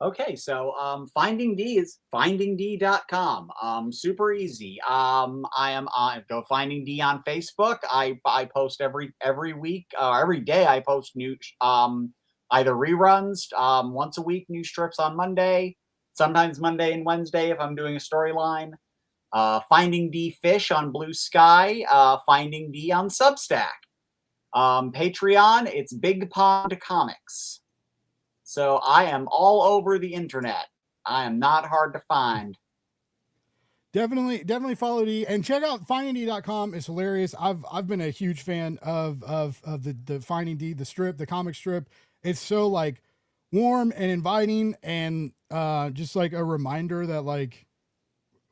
A: Okay, so Finding D is findingd.com. Super easy. I go Finding D on Facebook. I post every week, every day. I post new either reruns once a week, new strips on Monday, sometimes Monday and Wednesday if I'm doing a storyline. Finding D Fish on Blue Sky. Finding D on Substack. Patreon, it's Big Pond Comics. So I am all over the internet. I am not hard to find.
B: Definitely follow D and check out findingd.com. It's hilarious. I've been a huge fan of the Finding D, the strip, the comic strip. It's so like warm and inviting and just like a reminder that like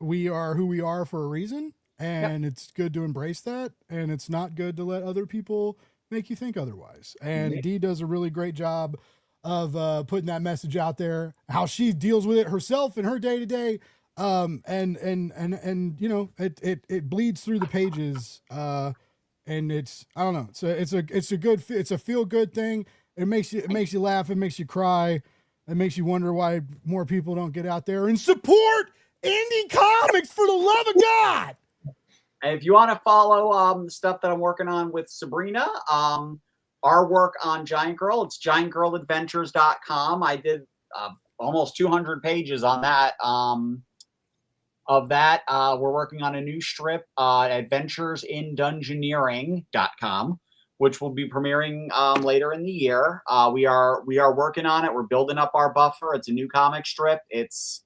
B: we are who we are for a reason, and It's good to embrace that, and it's not good to let other people make you think otherwise. And D does a really great job of putting that message out there, how she deals with it herself in her day to day. And you know, it bleeds through the pages. And it's, I don't know. It's a feel good thing. It makes you laugh. It makes you cry. It makes you wonder why more people don't get out there and support indie comics, for the love of God.
A: And if you want to follow the stuff that I'm working on with Sabrina, our work on Giant Girl, it's giantgirladventures.com. I did almost 200 pages on that. Of that, we're working on a new strip, adventuresindungeoneering.com, which will be premiering later in the year. We are working on it. We're building up our buffer. It's a new comic strip. It's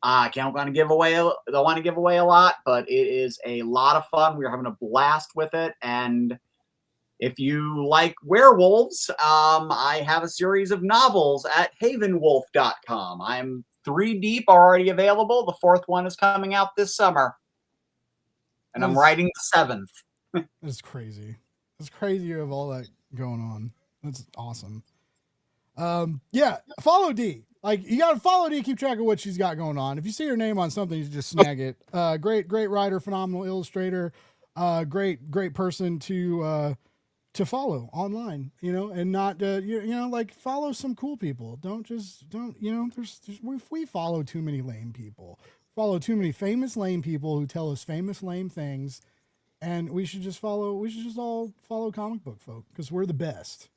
A: I don't want to give away a lot, but it is a lot of fun. We're having a blast with it, and if you like werewolves, I have a series of novels at havenwolf.com. I'm 3 deep, already available. The 4th one is coming out this summer, and I'm writing the 7th.
B: That's crazy. It's crazy you have all that going on. That's awesome. Yeah, follow D. Like, you gotta follow D, keep track of what she's got going on. If you see her name on something, you just snag it. Great writer, phenomenal illustrator, great person to follow online, you know, and not you know, like, follow some cool people. Don't you know, we follow too many lame people. Follow too many famous lame people who tell us famous lame things, and we should just all follow comic book folk, because we're the best.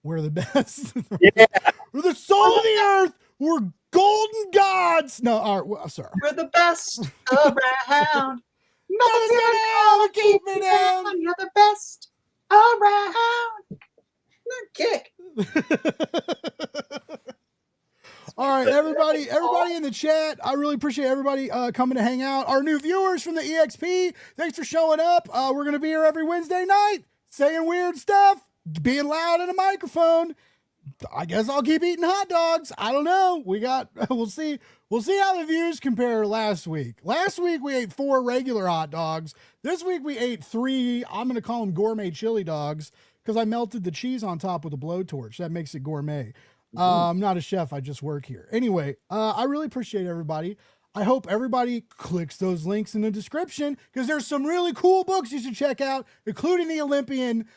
B: We're the best.
C: Yeah.
B: We're the soul of the earth. We're golden gods. No, sorry.
A: We're the best around.
B: Nothing's gonna ever keep me down.
A: You're the best around. Kick.
B: All right, everybody in the chat, I really appreciate everybody coming to hang out. Our new viewers from the EXP, thanks for showing up. We're going to be here every Wednesday night, saying weird stuff, being loud in a microphone. I guess I'll keep eating hot dogs. I don't know. We'll see. We'll see how the views compare to last week. Last week we ate 4 regular hot dogs. This week we ate 3, I'm going to call them gourmet chili dogs, because I melted the cheese on top with a blowtorch. That makes it gourmet. I'm not a chef. I just work here. Anyway, I really appreciate everybody. I hope everybody clicks those links in the description, because there's some really cool books you should check out, including the Olympian.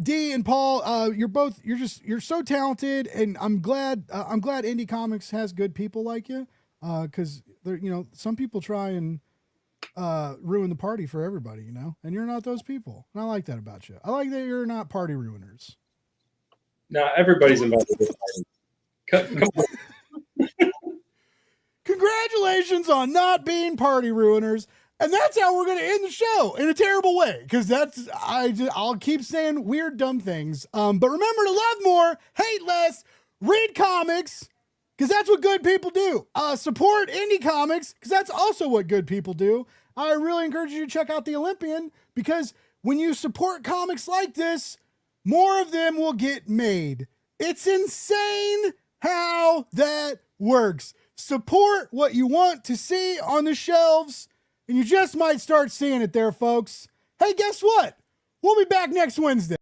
B: D and Paul, you're so talented, and I'm glad indie comics has good people like you, because you know, some people try and ruin the party for everybody, you know, and you're not those people. And I like that about you. I like that you're not party ruiners.
C: No, everybody's involved in this party. Come on.
B: Congratulations on not being party ruiners. And that's how we're going to end the show, in a terrible way, because I'll keep saying weird, dumb things. But remember to love more, hate less, read comics, because that's what good people do. Support indie comics, because that's also what good people do. I really encourage you to check out the Olympian, because when you support comics like this, more of them will get made. It's insane how that works. Support what you want to see on the shelves, and you just might start seeing it there, folks. Hey, guess what? We'll be back next Wednesday.